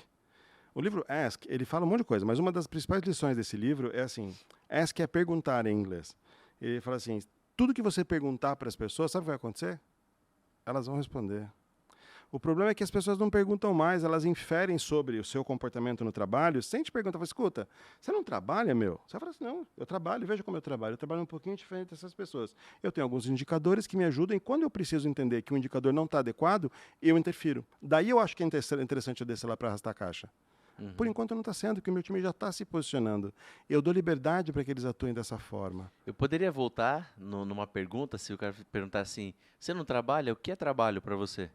O livro Ask, ele fala um monte de coisa, mas uma das principais lições desse livro é assim, Ask é perguntar em inglês. Ele fala assim, tudo que você perguntar para as pessoas, sabe o que vai acontecer? Elas vão responder. O problema é que as pessoas não perguntam mais, elas inferem sobre o seu comportamento no trabalho, sem te perguntar, escuta, você não trabalha, meu? Você fala assim, não, eu trabalho, veja como eu trabalho um pouquinho diferente dessas pessoas. Eu tenho alguns indicadores que me ajudam e quando eu preciso entender que o indicador não está adequado, eu interfiro. Daí eu acho que é interessante eu descer lá para arrastar a caixa. Por enquanto não está sendo, porque o meu time já está se posicionando. Eu dou liberdade para que eles atuem dessa forma. Eu poderia voltar numa pergunta, se o cara perguntar assim, você não trabalha? O que é trabalho para você?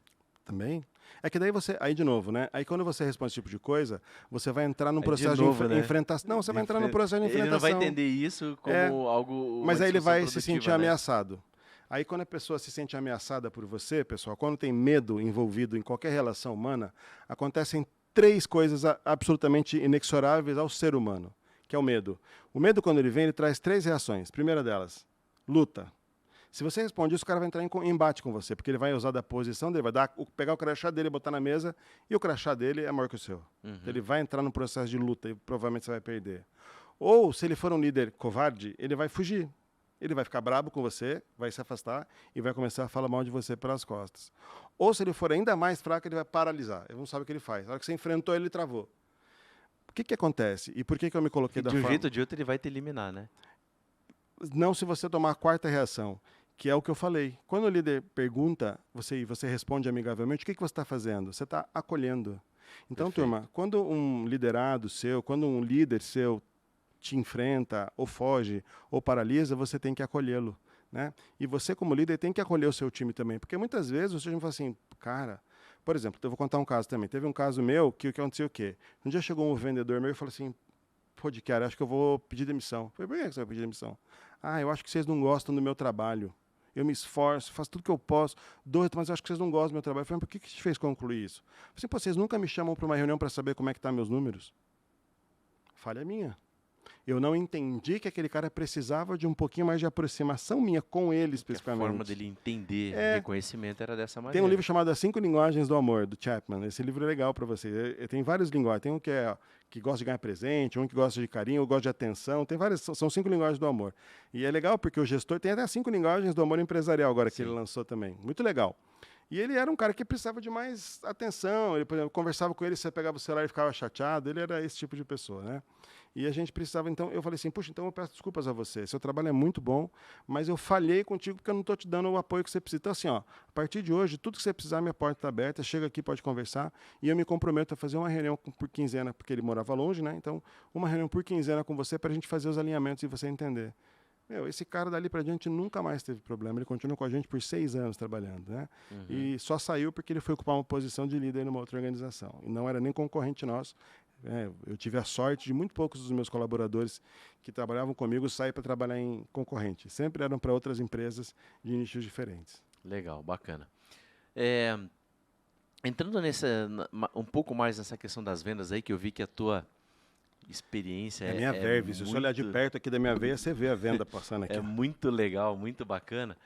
Também. É que daí você, aí de novo, né? Aí quando você responde esse tipo de coisa, você vai entrar num processo de enfrentação. Não, você vai entrar num processo de enfrentação. Ele não vai entender isso como algo... Mas aí ele vai se sentir ameaçado. Aí quando a pessoa se sente ameaçada por você, pessoal, quando tem medo envolvido em qualquer relação humana, acontecem 3 coisas absolutamente inexoráveis ao ser humano, que é o medo. O medo, quando ele vem, ele traz 3 reações. Primeira delas, luta. Se você responde isso, o cara vai entrar em embate com você, porque ele vai usar da posição dele, vai pegar o crachá dele, botar na mesa, e o crachá dele é maior que o seu. Então, ele vai entrar num processo de luta e provavelmente você vai perder. Ou, se ele for um líder covarde, ele vai fugir. Ele vai ficar brabo com você, vai se afastar e vai começar a falar mal de você pelas costas. Ou se ele for ainda mais fraco, ele vai paralisar. Ele não sabe o que ele faz. Na hora que você enfrentou, ele travou. O que acontece? E por que eu me coloquei da forma... De um jeito ou de outro, ele vai te eliminar, né? Não se você tomar a 4ª reação, que é o que eu falei. Quando o líder pergunta, você responde amigavelmente, o que você está fazendo? Você está acolhendo. Então, turma, quando um liderado seu, quando um líder seu te enfrenta, ou foge, ou paralisa, você tem que acolhê-lo, né? E você, como líder, tem que acolher o seu time também, porque muitas vezes você fala assim, cara... Por exemplo, eu vou contar um caso também. Teve um caso meu que aconteceu o quê? Um dia chegou um vendedor meu e falou assim, pô, de cara, acho que eu vou pedir demissão. Eu falei, por que você vai pedir demissão? Eu acho que vocês não gostam do meu trabalho. Eu me esforço, faço tudo que eu posso, mas eu acho que vocês não gostam do meu trabalho. Eu falei, por que te fez concluir isso? Eu falei assim, pô, vocês nunca me chamam para uma reunião para saber como é que estão meus números? Falha minha. Eu não entendi que aquele cara precisava de um pouquinho mais de aproximação minha com ele Que a especificamente. forma dele entender reconhecimento era dessa Tem maneira. um livro chamado As 5 Linguagens do Amor, do Chapman. Esse livro é legal para você. Tem várias linguagens. Tem um que gosta de ganhar presente, um que gosta de carinho, um gosta de atenção. Tem várias, são 5 linguagens do amor. E é legal porque o gestor tem até 5 linguagens do amor empresarial agora que ele lançou também. Muito legal. E ele era um cara que precisava de mais atenção. Ele, por exemplo, conversava com ele, você pegava o celular e ficava chateado. Ele era esse tipo de pessoa, né? E a gente precisava, então, eu falei assim, puxa, então eu peço desculpas a você. Seu trabalho é muito bom, mas eu falhei contigo porque eu não estou te dando o apoio que você precisa. Então, assim, ó, a partir de hoje, tudo que você precisar, minha porta está aberta, chega aqui, pode conversar. E eu me comprometo a fazer uma reunião por quinzena, porque ele morava longe, né? Então, uma reunião por quinzena com você para a gente fazer os alinhamentos e você entender. Meu, esse cara dali para diante nunca mais teve problema. Ele continuou com a gente por 6 anos trabalhando, né? E só saiu porque ele foi ocupar uma posição de líder numa outra organização. E não era nem concorrente nosso. Eu tive a sorte de muito poucos dos meus colaboradores que trabalhavam comigo sair para trabalhar em concorrente. Sempre eram para outras empresas de nichos diferentes. Legal, bacana. Entrando um pouco mais nessa questão das vendas aí, que eu vi que a tua experiência É minha verve. Se você olhar de muito- perto aqui da minha veia, você vê a venda passando aqui. É muito legal, muito bacana.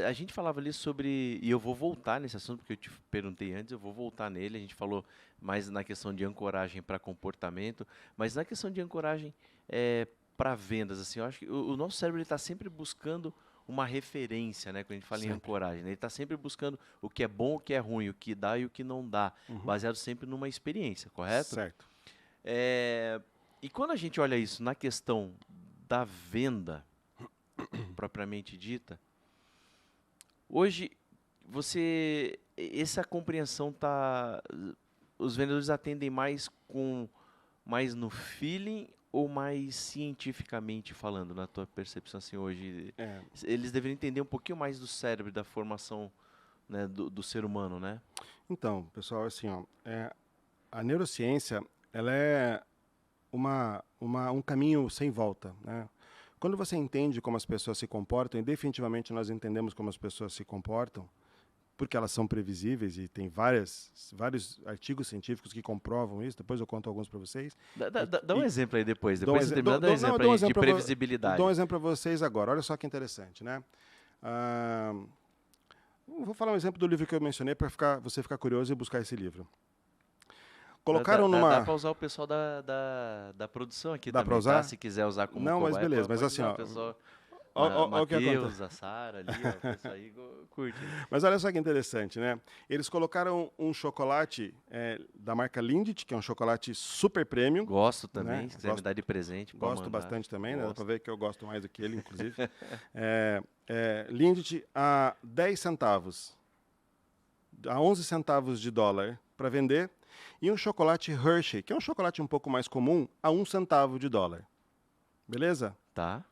A gente falava ali sobre, e eu vou voltar nesse assunto, porque eu te perguntei antes, eu vou voltar nele, a gente falou mais na questão de ancoragem para comportamento, mas na questão de ancoragem para vendas, assim, eu acho que o nosso cérebro está sempre buscando uma referência, né, quando a gente fala em Sempre. ancoragem, né? Ele está sempre buscando o que é bom, o que é ruim, o que dá e o que não dá, baseado sempre numa experiência, correto? Certo. E quando a gente olha isso na questão da venda propriamente dita, hoje essa compreensão os vendedores atendem mais no feeling ou mais cientificamente falando, na tua percepção assim hoje? Eles deveriam entender um pouquinho mais do cérebro, da formação, né, do ser humano, né? Então, pessoal, assim, ó, a neurociência, ela é um caminho sem volta, né? Quando você entende como as pessoas se comportam, e definitivamente nós entendemos como as pessoas se comportam, porque elas são previsíveis e tem vários artigos científicos que comprovam isso, depois eu conto alguns para vocês. Dá um exemplo aí depois de dou um terminar, dá um exemplo dou um aí de exemplo previsibilidade. Dou um exemplo para vocês agora, olha só que interessante, né? Vou falar um exemplo do livro que eu mencionei para você ficar curioso e buscar esse livro. Colocaram Dá para usar o pessoal da produção aqui Dá também, para usar? tá? Se quiser usar como Não, mas cobaia, beleza, mas pode assim, usar ó, o pessoal, ó o que Matheus, acontece. a Sara ali, ó, o pessoal aí curte. Mas olha só que interessante, né? Eles colocaram um chocolate da marca Lindt, que é um chocolate super premium. Gosto também, né? se quiser me dar de presente, pode Gosto mandar. bastante também, né? Dá Gosto. para ver que eu gosto mais do que ele, inclusive. Lindt a 10 centavos, a 11 centavos de dólar para vender. E um chocolate Hershey, que é um chocolate um pouco mais comum, a 1 centavo de dólar. Beleza? Tá.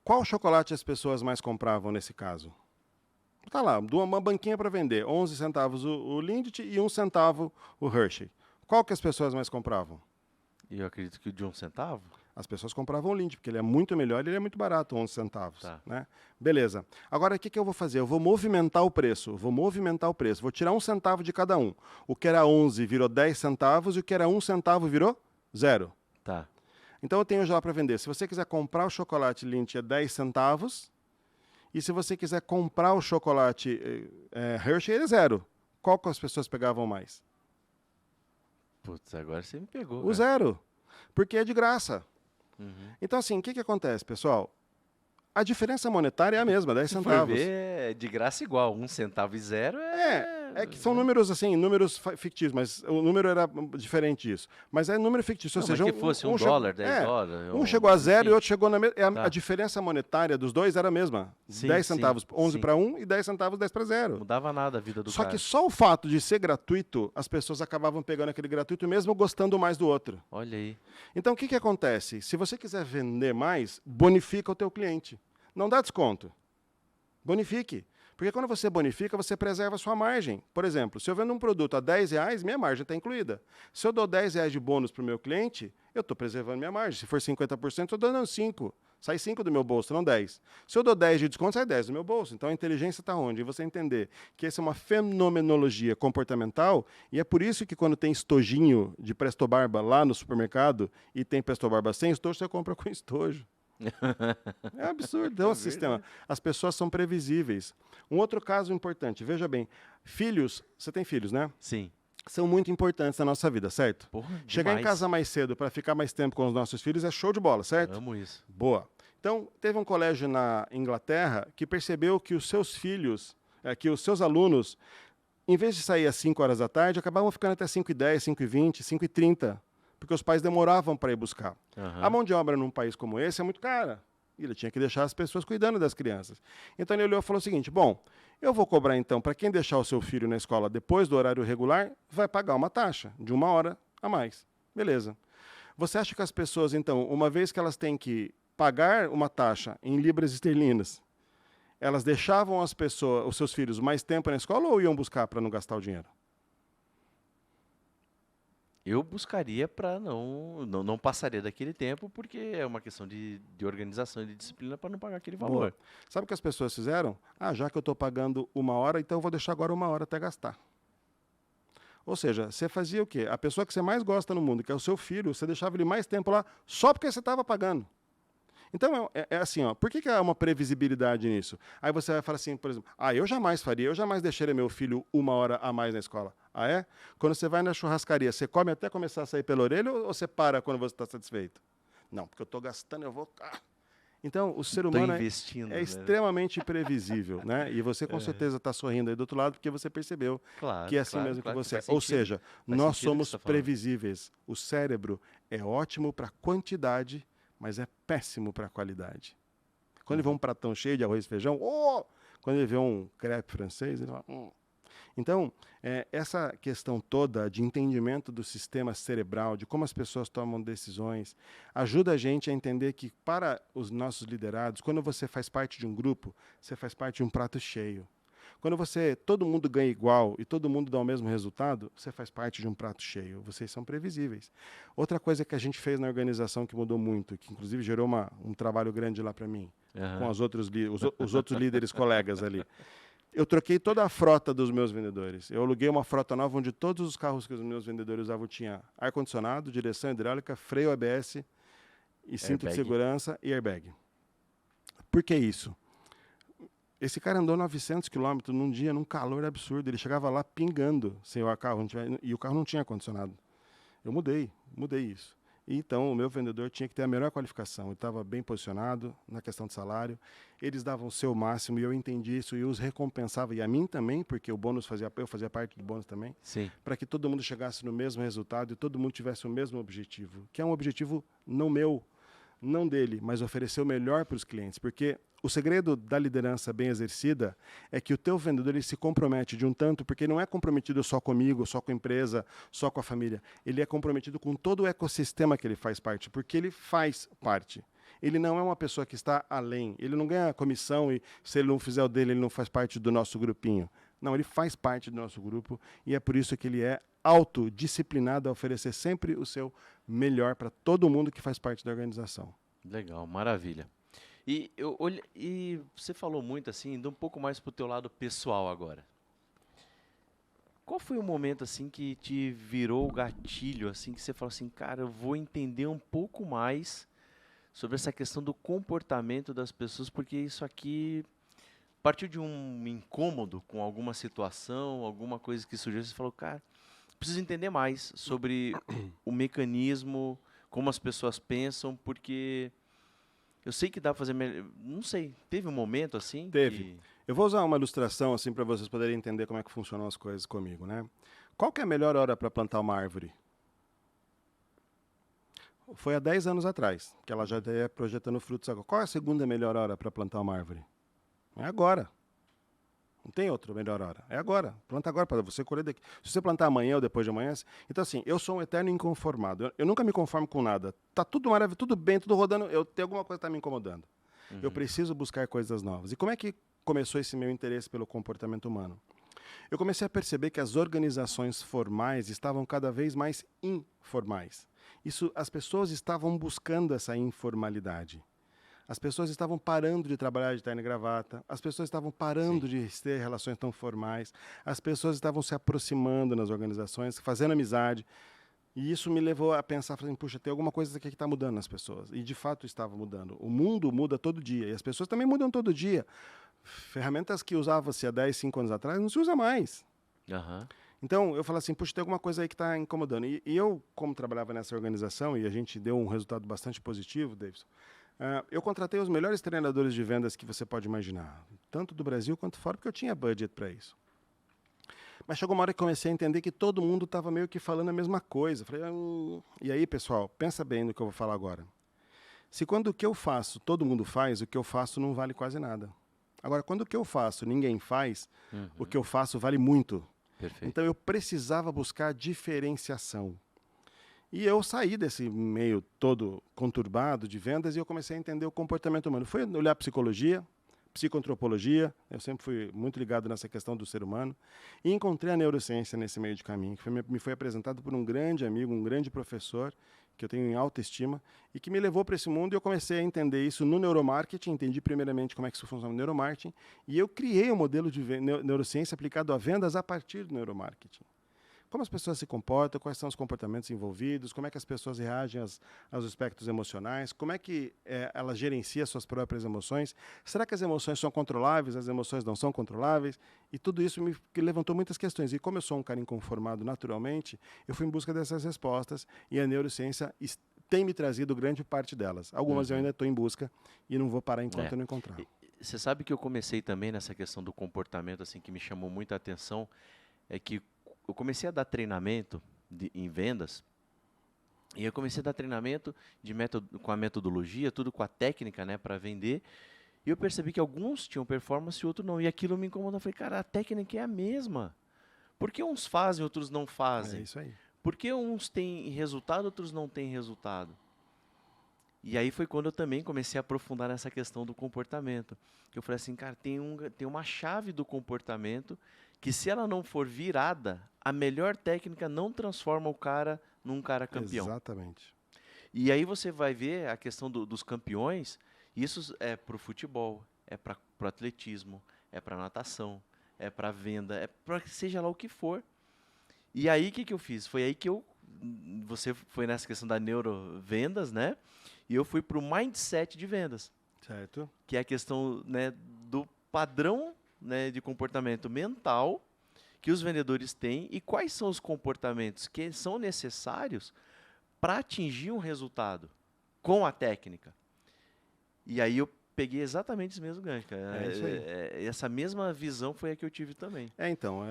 Qual chocolate as pessoas mais compravam nesse caso? Tá lá, uma banquinha para vender. 11 centavos o Lindt e 1 centavo o Hershey. Qual que as pessoas mais compravam? E eu acredito que o de 1 centavo? As pessoas compravam o Lindt, porque ele é muito melhor e ele é muito barato, 11 centavos. Tá. Né? Beleza. Agora, o que eu vou fazer? Eu vou movimentar o preço. Vou tirar 1 centavo de cada um. O que era 11 virou 10 centavos e o que era 1 centavo virou 0. Tá. Então, eu tenho já para vender. Se você quiser comprar o chocolate Lindt, é 10 centavos. E se você quiser comprar o chocolate Hershey, ele é 0. Qual que as pessoas pegavam mais? Putz, agora você me pegou. O cara. 0. Porque é de graça. Uhum. Então, assim, o que acontece, pessoal? A diferença monetária é a mesma, 10 Se for centavos. ver, é de graça igual, 1 centavo e 0 É que são números assim, números fictícios, mas o número era diferente disso. Mas é número fictício, Não, ou seja, mas que fosse $1, chegou- $10. um chegou a 0 e enfim. outro chegou na mesma. Tá. A diferença monetária dos dois era a mesma. Sim, 10 sim, centavos, 11 sim. para 1 e 10 centavos, 10 para 0. Mudava nada a vida do Só cara. que só o fato de ser gratuito, as pessoas acabavam pegando aquele gratuito mesmo gostando mais do outro. Olha aí. Então, o que acontece? Se você quiser vender mais, bonifica o teu cliente. Não dá desconto. Bonifique. Porque quando você bonifica, você preserva a sua margem. Por exemplo, se eu vendo um produto a R$10, minha margem está incluída. Se eu dou R$10 de bônus para o meu cliente, eu estou preservando minha margem. Se for 50%, eu estou dando 5. Sai 5 do meu bolso, não 10. Se eu dou 10 de desconto, sai 10 do meu bolso. Então a inteligência está onde? E você entender que essa é uma fenomenologia comportamental, e é por isso que quando tem estojinho de Presto Barba lá no supermercado e tem Presto Barba sem estojo, você compra com estojo. É absurdo. Então, o sistema. As pessoas são previsíveis. Um outro caso importante, veja bem, filhos, você tem filhos, né? Sim. São muito importantes na nossa vida, certo? Porra, Chegar em demais. casa mais cedo para ficar mais tempo com os nossos filhos é show de bola, certo? Amo isso. Boa. Então, teve um colégio na Inglaterra que percebeu que os seus filhos, que os seus alunos, em vez de sair às 5 horas da tarde, acabavam ficando até 5h10, 5h20, 5h30, porque os pais demoravam para ir buscar. A mão de obra num país como esse é muito cara. E ele tinha que deixar as pessoas cuidando das crianças. Então ele olhou e falou o seguinte: bom, eu vou cobrar então, para quem deixar o seu filho na escola depois do horário regular, vai pagar uma taxa de 1 hora a mais. Beleza. Você acha que as pessoas, então, uma vez que elas têm que pagar uma taxa em libras esterlinas, elas deixavam as pessoas, os seus filhos mais tempo na escola ou iam buscar para não gastar o dinheiro? Eu buscaria para não passaria daquele tempo, porque é uma questão de organização e de disciplina para não pagar aquele valor. Boa. Sabe o que as pessoas fizeram? Ah, já que eu estou pagando 1 hora, então eu vou deixar agora 1 hora até gastar. Ou seja, você fazia o quê? A pessoa que você mais gosta no mundo, que é o seu filho, você deixava ele mais tempo lá só porque você estava pagando. Então, é assim, ó, por que há uma previsibilidade nisso? Aí você vai falar assim, por exemplo, eu jamais faria, eu jamais deixaria meu filho 1 hora a mais na escola. Ah, é? Quando você vai na churrascaria, você come até começar a sair pela orelha ou você para quando você está satisfeito? Não, porque eu estou gastando, eu vou... Então, o ser humano é extremamente previsível, né? E você com certeza está sorrindo aí do outro lado porque você percebeu que é assim mesmo que você é. Ou seja, nós somos previsíveis. O cérebro é ótimo para quantidade, mas é péssimo para a qualidade. Quando ele vê um pratão cheio de arroz e feijão, quando ele vê um crepe francês, ele fala... Então, essa questão toda de entendimento do sistema cerebral, de como as pessoas tomam decisões, ajuda a gente a entender que, para os nossos liderados, quando você faz parte de um grupo, você faz parte de um prato cheio. Quando todo mundo ganha igual e todo mundo dá o mesmo resultado, você faz parte de um prato cheio. Vocês são previsíveis. Outra coisa que a gente fez na organização que mudou muito, que inclusive gerou um trabalho grande lá para mim, com os outros líderes colegas ali. Eu troquei toda a frota dos meus vendedores. Eu aluguei uma frota nova onde todos os carros que os meus vendedores usavam tinha ar-condicionado, direção hidráulica, freio ABS, e cinto de segurança e airbag. Por que isso? Esse cara andou 900 quilômetros num dia, num calor absurdo. Ele chegava lá pingando sem o carro, e o carro não tinha ar-condicionado. Eu mudei isso. Então, o meu vendedor tinha que ter a melhor qualificação. Ele estava bem posicionado na questão de salário. Eles davam o seu máximo e eu entendi isso e os recompensava. E a mim também, porque eu fazia parte do bônus também. Para que todo mundo chegasse no mesmo resultado e todo mundo tivesse o mesmo objetivo. Que é um objetivo não meu, não dele, mas oferecer o melhor para os clientes. Porque o segredo da liderança bem exercida é que o teu vendedor ele se compromete de um tanto, porque ele não é comprometido só comigo, só com a empresa, só com a família. Ele é comprometido com todo o ecossistema que ele faz parte, porque ele faz parte. Ele não é uma pessoa que está além. Ele não ganha comissão e se ele não fizer o dele, ele não faz parte do nosso grupinho. Não, ele faz parte do nosso grupo e é por isso que ele é autodisciplinado a oferecer sempre o seu melhor para todo mundo que faz parte da organização. Legal, maravilha. E você falou muito assim, indo um pouco mais para o teu lado pessoal agora. Qual foi o momento assim que te virou o gatilho, assim que você falou assim, cara, eu vou entender um pouco mais sobre essa questão do comportamento das pessoas, porque isso aqui partiu de um incômodo com alguma situação, alguma coisa que surgiu, você falou, cara, preciso entender mais sobre o mecanismo, como as pessoas pensam, porque eu sei que dá para fazer melhor. Não sei, teve um momento assim? Teve. Eu vou usar uma ilustração assim para vocês poderem entender como é que funcionam as coisas comigo, né? Qual que é a melhor hora para plantar uma árvore? Foi há 10 anos atrás, que ela já está projetando frutos agora. Qual é a segunda melhor hora para plantar uma árvore? É agora. Não tem outra melhor hora. É agora. Planta agora para você colher daqui. Se você plantar amanhã ou depois de amanhã... Então, assim, eu sou um eterno inconformado. Eu nunca me conformo com nada. Tá tudo maravilhoso, tudo bem, tudo rodando. Tem alguma coisa que está me incomodando. Eu preciso buscar coisas novas. E como é que começou esse meu interesse pelo comportamento humano? Eu comecei a perceber que as organizações formais estavam cada vez mais informais. As pessoas estavam buscando essa informalidade. As pessoas estavam parando de trabalhar de terno e gravata, as pessoas estavam parando de ter relações tão formais, as pessoas estavam se aproximando nas organizações, fazendo amizade. E isso me levou a pensar, assim, puxa, tem alguma coisa aqui que está mudando nas pessoas. E de fato estava mudando. O mundo muda todo dia, e as pessoas também mudam todo dia. Ferramentas que usava-se há 10, 5 anos atrás não se usa mais. Aham. Então, eu falo assim, puxa, tem alguma coisa aí que está incomodando. E eu, como trabalhava nessa organização, e a gente deu um resultado bastante positivo, Davidson, eu contratei os melhores treinadores de vendas que você pode imaginar, tanto do Brasil quanto fora, porque eu tinha budget para isso. Mas chegou uma hora que comecei a entender que todo mundo estava meio que falando a mesma coisa. Falei, E aí, pessoal, pensa bem no que eu vou falar agora. Se quando o que eu faço, todo mundo faz, o que eu faço não vale quase nada. Agora, quando o que eu faço, ninguém faz, o que eu faço vale muito. Perfeito. Então, eu precisava buscar diferenciação. E eu saí desse meio todo conturbado de vendas e eu comecei a entender o comportamento humano. Fui olhar psicologia, psicoantropologia, eu sempre fui muito ligado nessa questão do ser humano, e encontrei a neurociência nesse meio de caminho, que me foi apresentado por um grande amigo, um grande professor, que eu tenho em alta estima, e que me levou para esse mundo, e eu comecei a entender isso no neuromarketing, entendi primeiramente como é que isso funciona no neuromarketing, e eu criei um modelo de neurociência aplicado a vendas a partir do neuromarketing. Como as pessoas se comportam, quais são os comportamentos envolvidos, como é que as pessoas reagem aos aspectos emocionais, como é que elas gerenciam suas próprias emoções, será que as emoções são controláveis, as emoções não são controláveis, e tudo isso me levantou muitas questões. E como eu sou um cara inconformado naturalmente, eu fui em busca dessas respostas, e a neurociência tem me trazido grande parte delas. Algumas eu ainda estou em busca, e não vou parar enquanto eu não encontrar. Você sabe que eu comecei também nessa questão do comportamento, assim, que me chamou muita atenção, é que eu comecei a dar treinamento em vendas, e eu comecei a dar treinamento com a metodologia, tudo com a técnica, né, para vender, e eu percebi que alguns tinham performance e outros não, e aquilo me incomodou. Eu falei, cara, a técnica é a mesma. Por que uns fazem, outros não fazem? É isso aí. Por que uns têm resultado, outros não têm resultado? E aí foi quando eu também comecei a aprofundar nessa questão do comportamento. Eu falei assim, cara, tem uma chave do comportamento que, se ela não for virada, a melhor técnica não transforma o cara num cara campeão. Exatamente. E aí você vai ver a questão dos campeões, isso é para o futebol, é para o atletismo, é para natação, é para venda, é para seja lá o que for. E aí o que eu fiz? Foi aí que você foi nessa questão da neurovendas, né? E eu fui para o mindset de vendas. Certo. Que é a questão, né, do padrão, né, de comportamento mental que os vendedores têm e quais são os comportamentos que são necessários para atingir um resultado com a técnica. E aí eu peguei exatamente esse mesmo gancho, cara. É isso aí. Essa mesma visão foi a que eu tive também. Então,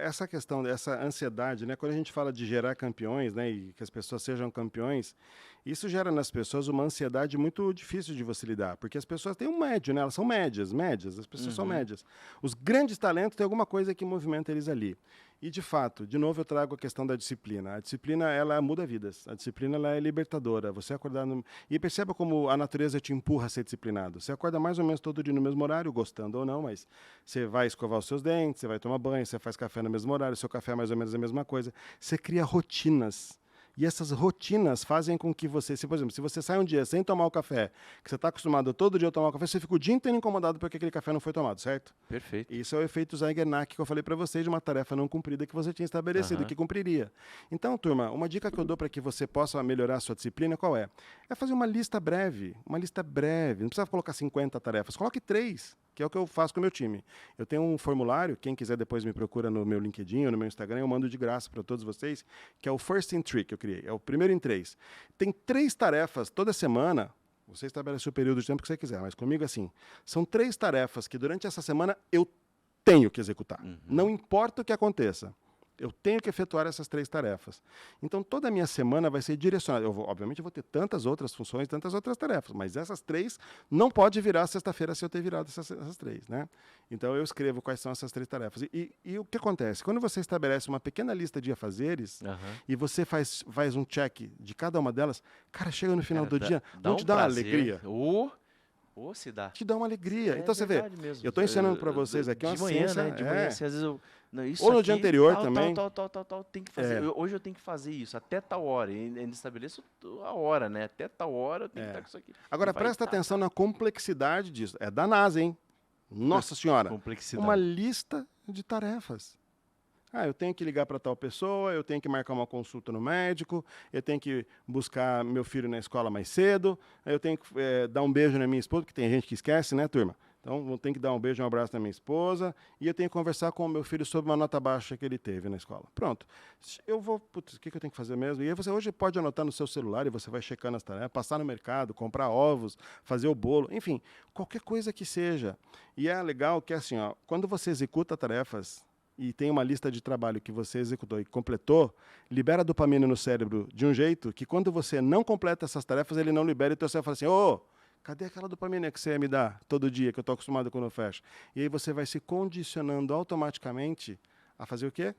essa questão dessa ansiedade, né? Quando a gente fala de gerar campeões, né, e que as pessoas sejam campeões, isso gera nas pessoas uma ansiedade muito difícil de você lidar, porque as pessoas têm um médio, né? Elas são médias, as pessoas são médias. Os grandes talentos têm alguma coisa que movimenta eles ali. E, de fato, de novo eu trago a questão da disciplina. A disciplina, ela muda vidas. A disciplina, ela é libertadora. Você acordar E perceba como a natureza te empurra a ser disciplinado. Você acorda mais ou menos todo dia no mesmo horário, gostando ou não, mas você vai escovar os seus dentes, você vai tomar banho, você faz café no mesmo horário, seu café é mais ou menos a mesma coisa. Você cria rotinas. E essas rotinas fazem com que você, por exemplo, se você sai um dia sem tomar o café, que você está acostumado todo dia a tomar o café, você fica o dia inteiro incomodado porque aquele café não foi tomado, certo? Perfeito. Isso é o efeito Zeigarnik que eu falei para vocês, de uma tarefa não cumprida que você tinha estabelecido, que cumpriria. Então, turma, uma dica que eu dou para que você possa melhorar a sua disciplina, qual é? É fazer uma lista breve, não precisa colocar 50 tarefas, coloque 3, que é o que eu faço com o meu time. Eu tenho um formulário, quem quiser depois me procura no meu LinkedIn ou no meu Instagram, eu mando de graça para todos vocês, que é o First in 3 que eu criei, é o primeiro em 3. Tem 3 tarefas toda semana. Você estabelece o período de tempo que você quiser, mas comigo assim, são 3 tarefas que durante essa semana eu tenho que executar. Não importa o que aconteça. Eu tenho que efetuar essas 3 tarefas. Então, toda a minha semana vai ser direcionada. Obviamente, eu vou ter tantas outras funções, tantas outras tarefas, mas essas 3 não pode virar sexta-feira se eu ter virado essas 3, né? Então, eu escrevo quais são essas 3 tarefas. E o que acontece? Quando você estabelece uma pequena lista de afazeres e você faz um check de cada uma delas, cara, chega no final do dia, dá não te um dá uma prazer. alegria? Ou se dá. Te dá uma alegria. É então você vê, verdade mesmo. eu estou ensinando para vocês aqui uma de manhã, ciência. né? De manhã, assim, às vezes eu. Não, isso Ou no aqui, dia anterior tal, também. Tal, tem que fazer. Hoje eu tenho que fazer isso, até tal hora. E ainda estabeleço a hora, né? Até tal hora eu tenho que estar com isso aqui. Agora, presta atenção na complexidade disso. É da NASA, hein? Nossa Senhora. Complexidade. Uma lista de tarefas. Eu tenho que ligar para tal pessoa, eu tenho que marcar uma consulta no médico, eu tenho que buscar meu filho na escola mais cedo, eu tenho que dar um beijo na minha esposa, porque tem gente que esquece, né, turma? Então, eu tenho que dar um beijo e um abraço na minha esposa, e eu tenho que conversar com o meu filho sobre uma nota baixa que ele teve na escola. Pronto. Eu vou, putz, o que eu tenho que fazer mesmo? E aí você hoje pode anotar no seu celular e você vai checando as tarefas, passar no mercado, comprar ovos, fazer o bolo, enfim, qualquer coisa que seja. E é legal que, assim, quando você executa tarefas e tem uma lista de trabalho que você executou e completou, libera dopamina no cérebro de um jeito que quando você não completa essas tarefas, ele não libera, então você fala assim, cadê aquela dopamina que você ia me dar todo dia, que eu estou acostumado quando eu fecho? E aí você vai se condicionando automaticamente a fazer o quê?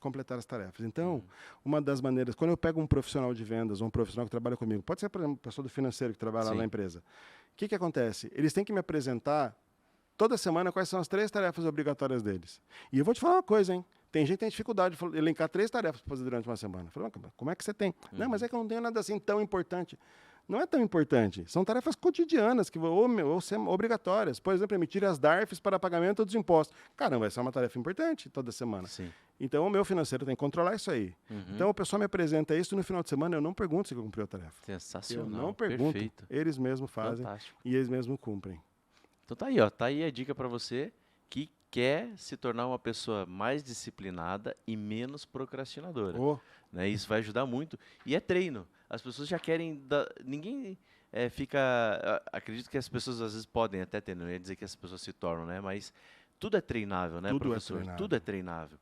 Completar as tarefas. Então, uma das maneiras, quando eu pego um profissional de vendas, ou um profissional que trabalha comigo, pode ser, por exemplo, uma pessoa do financeiro que trabalha lá na empresa, o que acontece? Eles têm que me apresentar toda semana quais são as 3 tarefas obrigatórias deles. E eu vou te falar uma coisa, hein? Tem gente que tem dificuldade de elencar 3 tarefas para fazer durante uma semana. Eu falo, como é que você tem? Não, mas é que eu não tenho nada assim tão importante. Não é tão importante. São tarefas cotidianas, ou obrigatórias. Por exemplo, emitir as DARFs para pagamento dos impostos. Caramba, essa é uma tarefa importante toda semana. Sim. Então, o meu financeiro tem que controlar isso aí. Então, o pessoal me apresenta isso no final de semana, eu não pergunto se eu cumpri a tarefa. Sensacional. Eu não pergunto. Perfeito. Eles mesmos fazem. Fantástico. E eles mesmos cumprem. Então tá aí, ó. Tá aí a dica para você que quer se tornar uma pessoa mais disciplinada e menos procrastinadora. Né? Isso vai ajudar muito. E é treino. As pessoas já querem... Ninguém fica... Acredito que as pessoas às vezes podem até ter, não ia dizer que as pessoas se tornam, né? Mas tudo é treinável, né, professor? Tudo é treinável.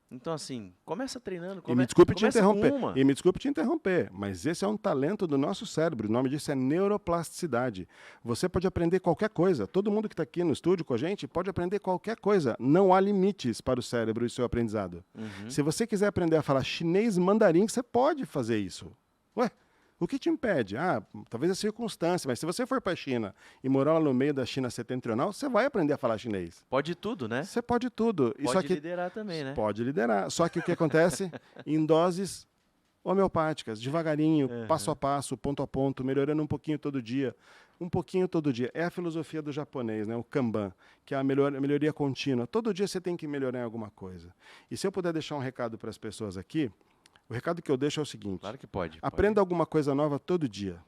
Então, assim, começa treinando. E me desculpe te interromper, mas esse é um talento do nosso cérebro. O nome disso é neuroplasticidade. Você pode aprender qualquer coisa. Todo mundo que está aqui no estúdio com a gente pode aprender qualquer coisa. Não há limites para o cérebro e seu aprendizado. Se você quiser aprender a falar chinês mandarim, você pode fazer isso. Ué, o que te impede? Talvez a circunstância, mas se você for para a China e morar lá no meio da China setentrional, você vai aprender a falar chinês. Pode tudo, né? Você pode tudo. Pode liderar também, né? Pode liderar. Só que o que acontece? Em doses homeopáticas, devagarinho, passo a passo, ponto a ponto, melhorando um pouquinho todo dia. Um pouquinho todo dia. É a filosofia do japonês, né? O Kanban, que é a melhoria contínua. Todo dia você tem que melhorar em alguma coisa. E se eu puder deixar um recado para as pessoas aqui, o recado que eu deixo é o seguinte. Claro que pode. Aprenda alguma coisa nova todo dia.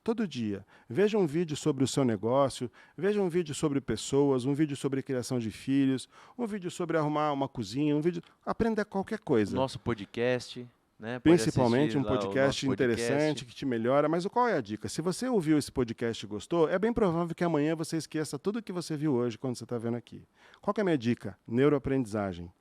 Todo dia. Veja um vídeo sobre o seu negócio, veja um vídeo sobre pessoas, um vídeo sobre criação de filhos, um vídeo sobre arrumar uma cozinha, um vídeo... Aprenda qualquer coisa. Nosso podcast, né? Principalmente um podcast interessante que te melhora. Mas qual é a dica? Se você ouviu esse podcast e gostou, é bem provável que amanhã você esqueça tudo o que você viu hoje quando você está vendo aqui. Qual que é a minha dica? Neuroaprendizagem.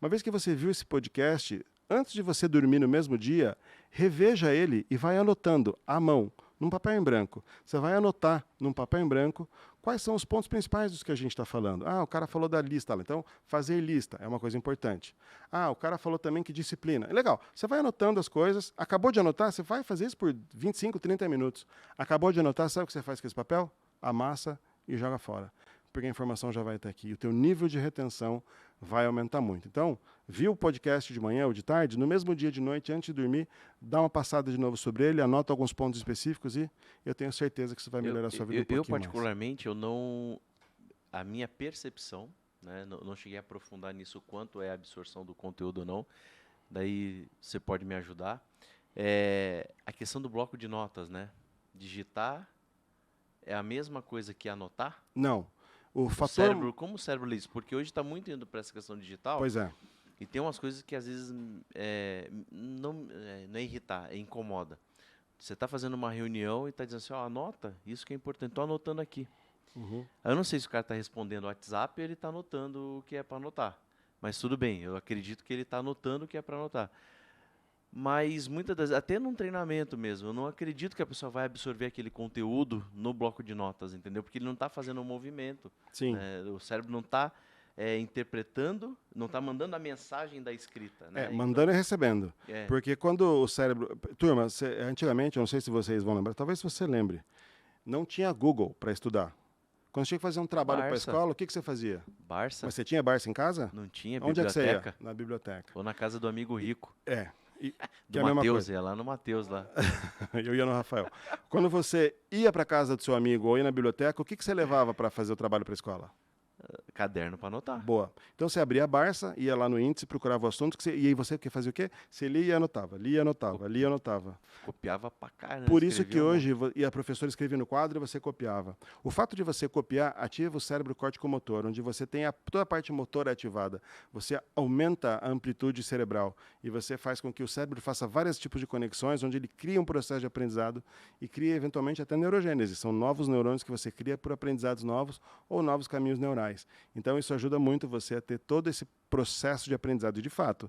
Uma vez que você viu esse podcast, antes de você dormir no mesmo dia, reveja ele e vai anotando à mão, num papel em branco. Você vai anotar num papel em branco quais são os pontos principais dos que a gente está falando. O cara falou da lista, então fazer lista é uma coisa importante. O cara falou também que disciplina. Legal, você vai anotando as coisas, acabou de anotar, você vai fazer isso por 25, 30 minutos. Acabou de anotar, sabe o que você faz com esse papel? Amassa e joga fora. Porque a informação já vai estar aqui. E o teu nível de retenção vai aumentar muito. Então, viu o podcast de manhã ou de tarde, no mesmo dia de noite, antes de dormir, dá uma passada de novo sobre ele, anota alguns pontos específicos e eu tenho certeza que isso vai melhorar a sua vida um pouquinho mais. Eu particularmente, a minha percepção, né, não cheguei a aprofundar nisso quanto é a absorção do conteúdo ou não, daí você pode me ajudar. A questão do bloco de notas, né? Digitar é a mesma coisa que anotar? Não. Como o cérebro lê isso? Porque hoje está muito indo para essa questão digital. Pois é. E tem umas coisas que às vezes não é irritar, incomoda. Você está fazendo uma reunião e está dizendo assim, anota, isso que é importante, estou anotando aqui. Eu não sei se o cara está respondendo o WhatsApp ou ele está anotando o que é para anotar. Mas tudo bem, eu acredito que ele está anotando o que é para anotar. Mas muitas das até num treinamento mesmo, eu não acredito que a pessoa vai absorver aquele conteúdo no bloco de notas, entendeu? Porque ele não está fazendo um movimento. Sim. O cérebro não está interpretando, não está mandando a mensagem da escrita. Né? Mandando e recebendo. Porque quando o cérebro... Turma, antigamente, eu não sei se vocês vão lembrar, talvez você lembre, não tinha Google para estudar. Quando você tinha que fazer um trabalho para a Barça. escola, o que você fazia? Barça? Mas você tinha Barça em casa? Não tinha Onde é que você ia? biblioteca? Na biblioteca. Ou na casa do amigo rico. É, que Do é a mesma Matheus, coisa. ia lá no Matheus lá. Eu ia no Rafael. Quando você ia para casa do seu amigo ou ia na biblioteca, o que você levava para fazer o trabalho para a escola? Caderno para anotar. Boa. Então você abria a Barça, ia lá no índice, procurava o assunto, e aí você fazia o quê? Você lia e anotava, lia e anotava, lia e anotava. Copiava pra caramba. Por isso que escrevia um hoje, e a professora escrevia no quadro e você copiava. O fato de você copiar ativa o cérebro córtico-motor, onde você tem toda a parte motora ativada. Você aumenta a amplitude cerebral e você faz com que o cérebro faça vários tipos de conexões, onde ele cria um processo de aprendizado e cria eventualmente até neurogênese. São novos neurônios que você cria por aprendizados novos ou novos caminhos neurais. Então isso ajuda muito você a ter todo esse processo de aprendizado. E de fato,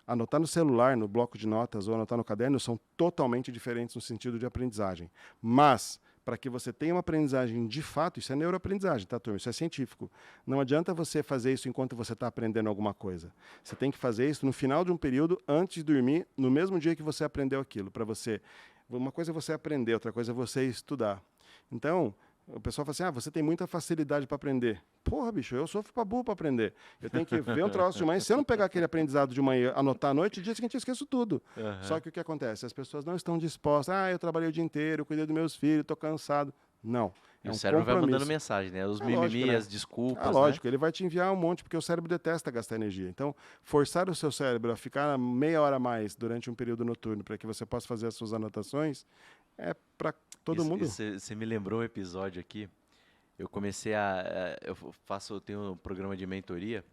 anotar no celular, no bloco de notas ou anotar no caderno são totalmente diferentes no sentido de aprendizagem. Mas, para que você tenha uma aprendizagem de fato, isso é neuroaprendizagem, tá, turma? Isso é científico. Não adianta você fazer isso enquanto você está aprendendo alguma coisa. Você tem que fazer isso no final de um período, antes de dormir, no mesmo dia que você aprendeu aquilo. Para você, uma coisa é você aprender, outra coisa é você estudar. Então, o pessoal fala assim, você tem muita facilidade para aprender. Porra, bicho, eu sofro para burro para aprender. Eu tenho que ver um troço de manhã. Se eu não pegar aquele aprendizado de manhã, anotar à noite, no dia seguinte eu esqueço tudo. Só que o que acontece? As pessoas não estão dispostas. Eu trabalhei o dia inteiro, eu cuidei dos meus filhos, estou cansado. Não. E É o um cérebro vai mandando compromisso. mensagem, né? Os Lógico, mimimi, né? as desculpas, Lógico, né? ele vai te enviar um monte, porque o cérebro detesta gastar energia. Então, forçar o seu cérebro a ficar meia hora a mais durante um período noturno para que você possa fazer as suas anotações é para todo mundo. Você me lembrou um episódio aqui. Eu comecei eu tenho um programa de mentoria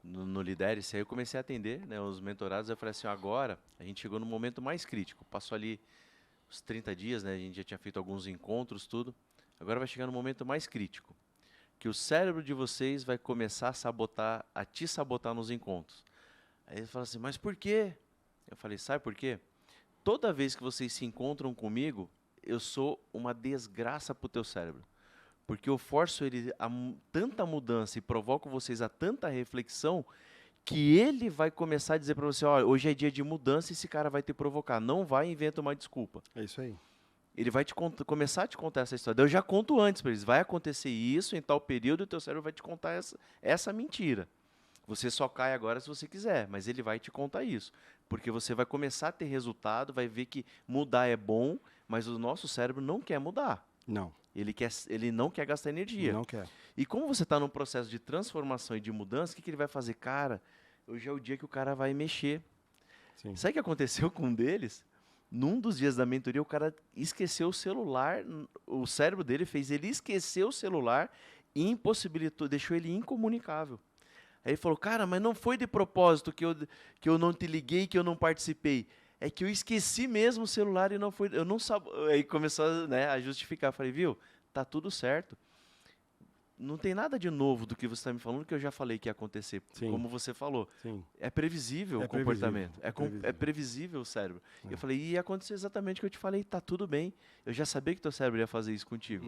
no Lidere-se, aí eu comecei a atender, né, os mentorados. Eu falei assim, agora a gente chegou no momento mais crítico. Passou ali os 30 dias, né, a gente já tinha feito alguns encontros, tudo. Agora vai chegar no momento mais crítico, que o cérebro de vocês vai começar a te sabotar nos encontros. Aí ele fala assim, mas por quê? Eu falei, sabe por quê? Toda vez que vocês se encontram comigo, eu sou uma desgraça para o teu cérebro. Porque eu forço ele a tanta mudança e provoco vocês a tanta reflexão que ele vai começar a dizer para você, olha, hoje é dia de mudança e esse cara vai te provocar. Não vai inventar uma desculpa. É isso aí. Ele vai começar a te contar essa história. Eu já conto antes para eles, vai acontecer isso em tal período e o teu cérebro vai te contar essa mentira. Você só cai agora se você quiser, mas ele vai te contar isso. Porque você vai começar a ter resultado, vai ver que mudar é bom, mas o nosso cérebro não quer mudar. Não. Ele não quer gastar energia. Não quer. E como você está num processo de transformação e de mudança, o que ele vai fazer? Cara, hoje é o dia que o cara vai mexer. Sim. Sabe o que aconteceu com um deles? Num dos dias da mentoria, o cara esqueceu o celular, o cérebro dele fez ele esquecer o celular e impossibilitou, deixou ele incomunicável. Aí ele falou, cara, mas não foi de propósito que eu não te liguei, que eu não participei. É que eu esqueci mesmo o celular e não foi, eu não sabia. Aí começou, né, a justificar. Falei, viu, tá tudo certo. Não tem nada de novo do que você está me falando que eu já falei que ia acontecer. Sim. Como você falou. Sim. É previsível o comportamento. É previsível o cérebro. Eu falei, ia acontecer exatamente o que eu te falei, tá tudo bem. Eu já sabia que teu cérebro ia fazer isso contigo.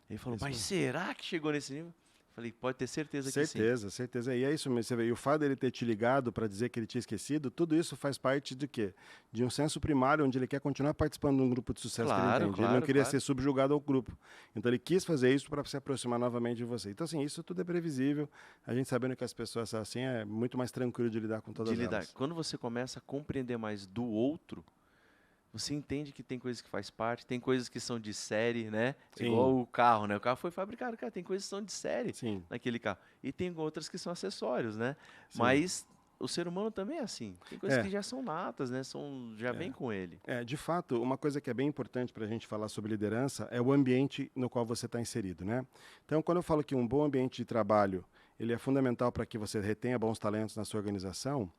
Ele falou, mas será que chegou nesse nível? Falei, pode ter certeza que sim. Certeza. E é isso mesmo. Você vê, e o fato dele ter te ligado para dizer que ele tinha esquecido, tudo isso faz parte de quê? De um senso primário onde ele quer continuar participando de um grupo de sucesso que ele entende. Ele não queria ser subjugado ao grupo. Então ele quis fazer isso para se aproximar novamente de você. Então, assim, isso tudo é previsível. A gente sabendo que as pessoas são assim, é muito mais tranquilo de lidar com todas elas. Quando você começa a compreender mais do outro, você entende que tem coisas que faz parte, tem coisas que são de série, né? Sim. Igual o carro, né? O carro foi fabricado, cara, tem coisas que são de série Sim. naquele carro. E tem outras que são acessórios, né? Sim. Mas o ser humano também é assim. Tem coisas que já são natas, né? Já vem com ele. De fato, uma coisa que é bem importante para a gente falar sobre liderança é o ambiente no qual você está inserido, né? Então, quando eu falo que um bom ambiente de trabalho ele é fundamental para que você retenha bons talentos na sua organização,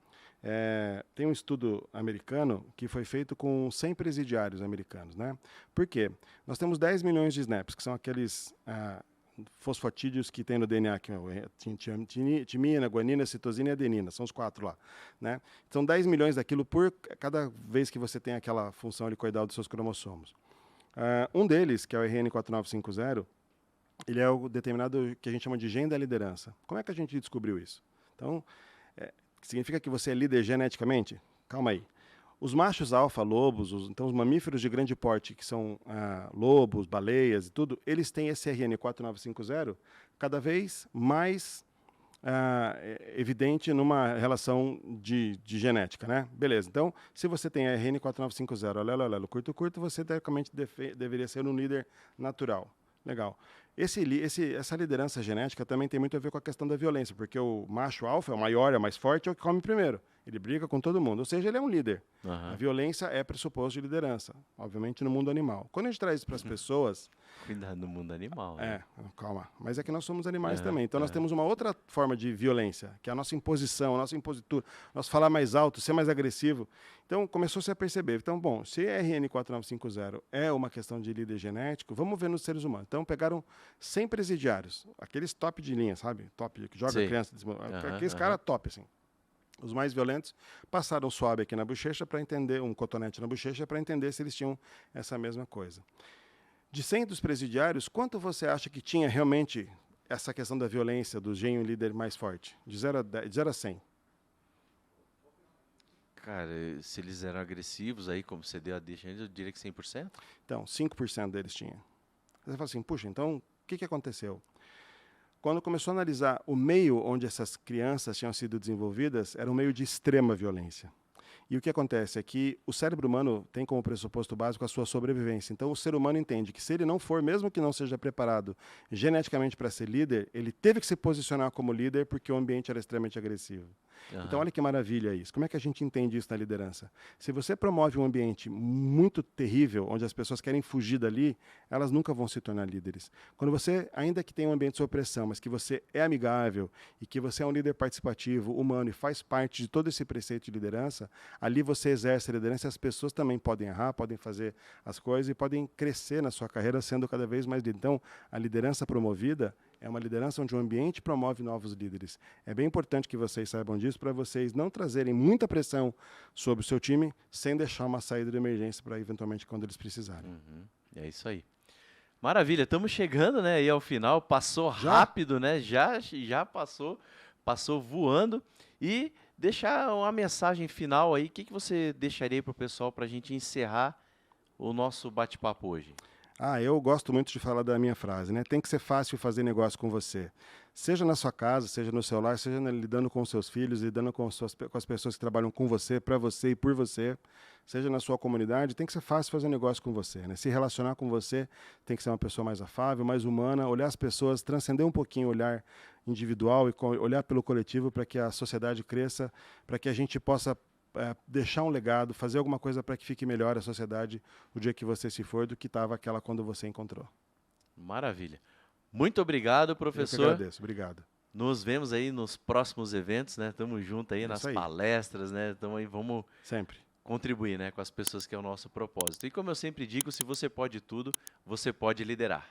tem um estudo americano que foi feito com 100 presidiários americanos, né? Por quê? Nós temos 10 milhões de SNPs, que são aqueles fosfatídeos que tem no DNA, que é timina, guanina, citosina e adenina, são os 4 lá, né? São 10 milhões daquilo por cada vez que você tem aquela função helicoidal dos seus cromossomos. Um deles, que é o RN4950, ele é o determinado que a gente chama de gene da liderança. Como é que a gente descobriu isso? Então, significa que você é líder geneticamente? Calma aí. Os machos alfa, lobos, então os mamíferos de grande porte, que são lobos, baleias e tudo, eles têm esse RN 4950 cada vez mais evidente numa relação de genética, né? Beleza. Então, se você tem RN 4950, alelo, curto, você teoricamente deveria ser um líder natural. Legal. Essa liderança genética também tem muito a ver com a questão da violência, porque o macho alfa é o maior, é o mais forte, é o que come primeiro. Ele briga com todo mundo, ou seja, ele é um líder. A violência é pressuposto de liderança, obviamente no mundo animal. Quando a gente traz isso para as pessoas... Cuidado no mundo animal. Né? Calma. Mas é que nós somos animais também. Então nós temos uma outra forma de violência, que é a nossa imposição, a nossa impositura, nós falar mais alto, ser mais agressivo. Então começou-se a perceber. Então, bom, se RN 4950 é uma questão de líder genético, vamos ver nos seres humanos. Então pegaram 100 presidiários, aqueles top de linha, sabe? Top, que joga criança, aqueles caras top, assim. Os mais violentos passaram suave aqui na bochecha para entender, um cotonete na bochecha para entender se eles tinham essa mesma coisa. De 100 dos presidiários, quanto você acha que tinha realmente essa questão da violência, do gênio líder mais forte? De 0 a 100. Cara, se eles eram agressivos, aí como você deu a deixa, eu diria que 100%? Então, 5% deles tinha. Você fala assim, puxa, então, o que aconteceu? Quando começou a analisar o meio onde essas crianças tinham sido desenvolvidas, era um meio de extrema violência. E o que acontece é que o cérebro humano tem como pressuposto básico a sua sobrevivência. Então, o ser humano entende que se ele não for, mesmo que não seja preparado geneticamente para ser líder, ele teve que se posicionar como líder porque o ambiente era extremamente agressivo. Então, olha que maravilha isso. Como é que a gente entende isso na liderança? Se você promove um ambiente muito terrível, onde as pessoas querem fugir dali, elas nunca vão se tornar líderes. Quando você, ainda que tenha um ambiente de opressão, mas que você é amigável e que você é um líder participativo, humano e faz parte de todo esse preceito de liderança, ali você exerce a liderança e as pessoas também podem errar, podem fazer as coisas e podem crescer na sua carreira sendo cada vez mais líder. Então, a liderança promovida é uma liderança onde o ambiente promove novos líderes. É bem importante que vocês saibam disso para vocês não trazerem muita pressão sobre o seu time sem deixar uma saída de emergência para eventualmente quando eles precisarem. É isso aí. Maravilha, estamos chegando, né, aí ao final. Passou rápido, né? Já passou voando. E deixar uma mensagem final aí. O que você deixaria para o pessoal para a gente encerrar o nosso bate-papo hoje? Eu gosto muito de falar da minha frase, né? Tem que ser fácil fazer negócio com você. Seja na sua casa, seja no seu lar, seja lidando com seus filhos, lidando com as pessoas que trabalham com você, para você e por você, seja na sua comunidade, tem que ser fácil fazer negócio com você, né? Se relacionar com você, tem que ser uma pessoa mais afável, mais humana, olhar as pessoas, transcender um pouquinho o olhar individual e olhar pelo coletivo para que a sociedade cresça, para que a gente possa deixar um legado, fazer alguma coisa para que fique melhor a sociedade o dia que você se for do que estava aquela quando você encontrou. Maravilha. Muito obrigado, professor. Eu que agradeço, obrigado. Nos vemos aí nos próximos eventos, né? Estamos juntos aí nas palestras, né? Então aí vamos sempre contribuir, né, com as pessoas, que é o nosso propósito. E como eu sempre digo, se você pode tudo, você pode liderar.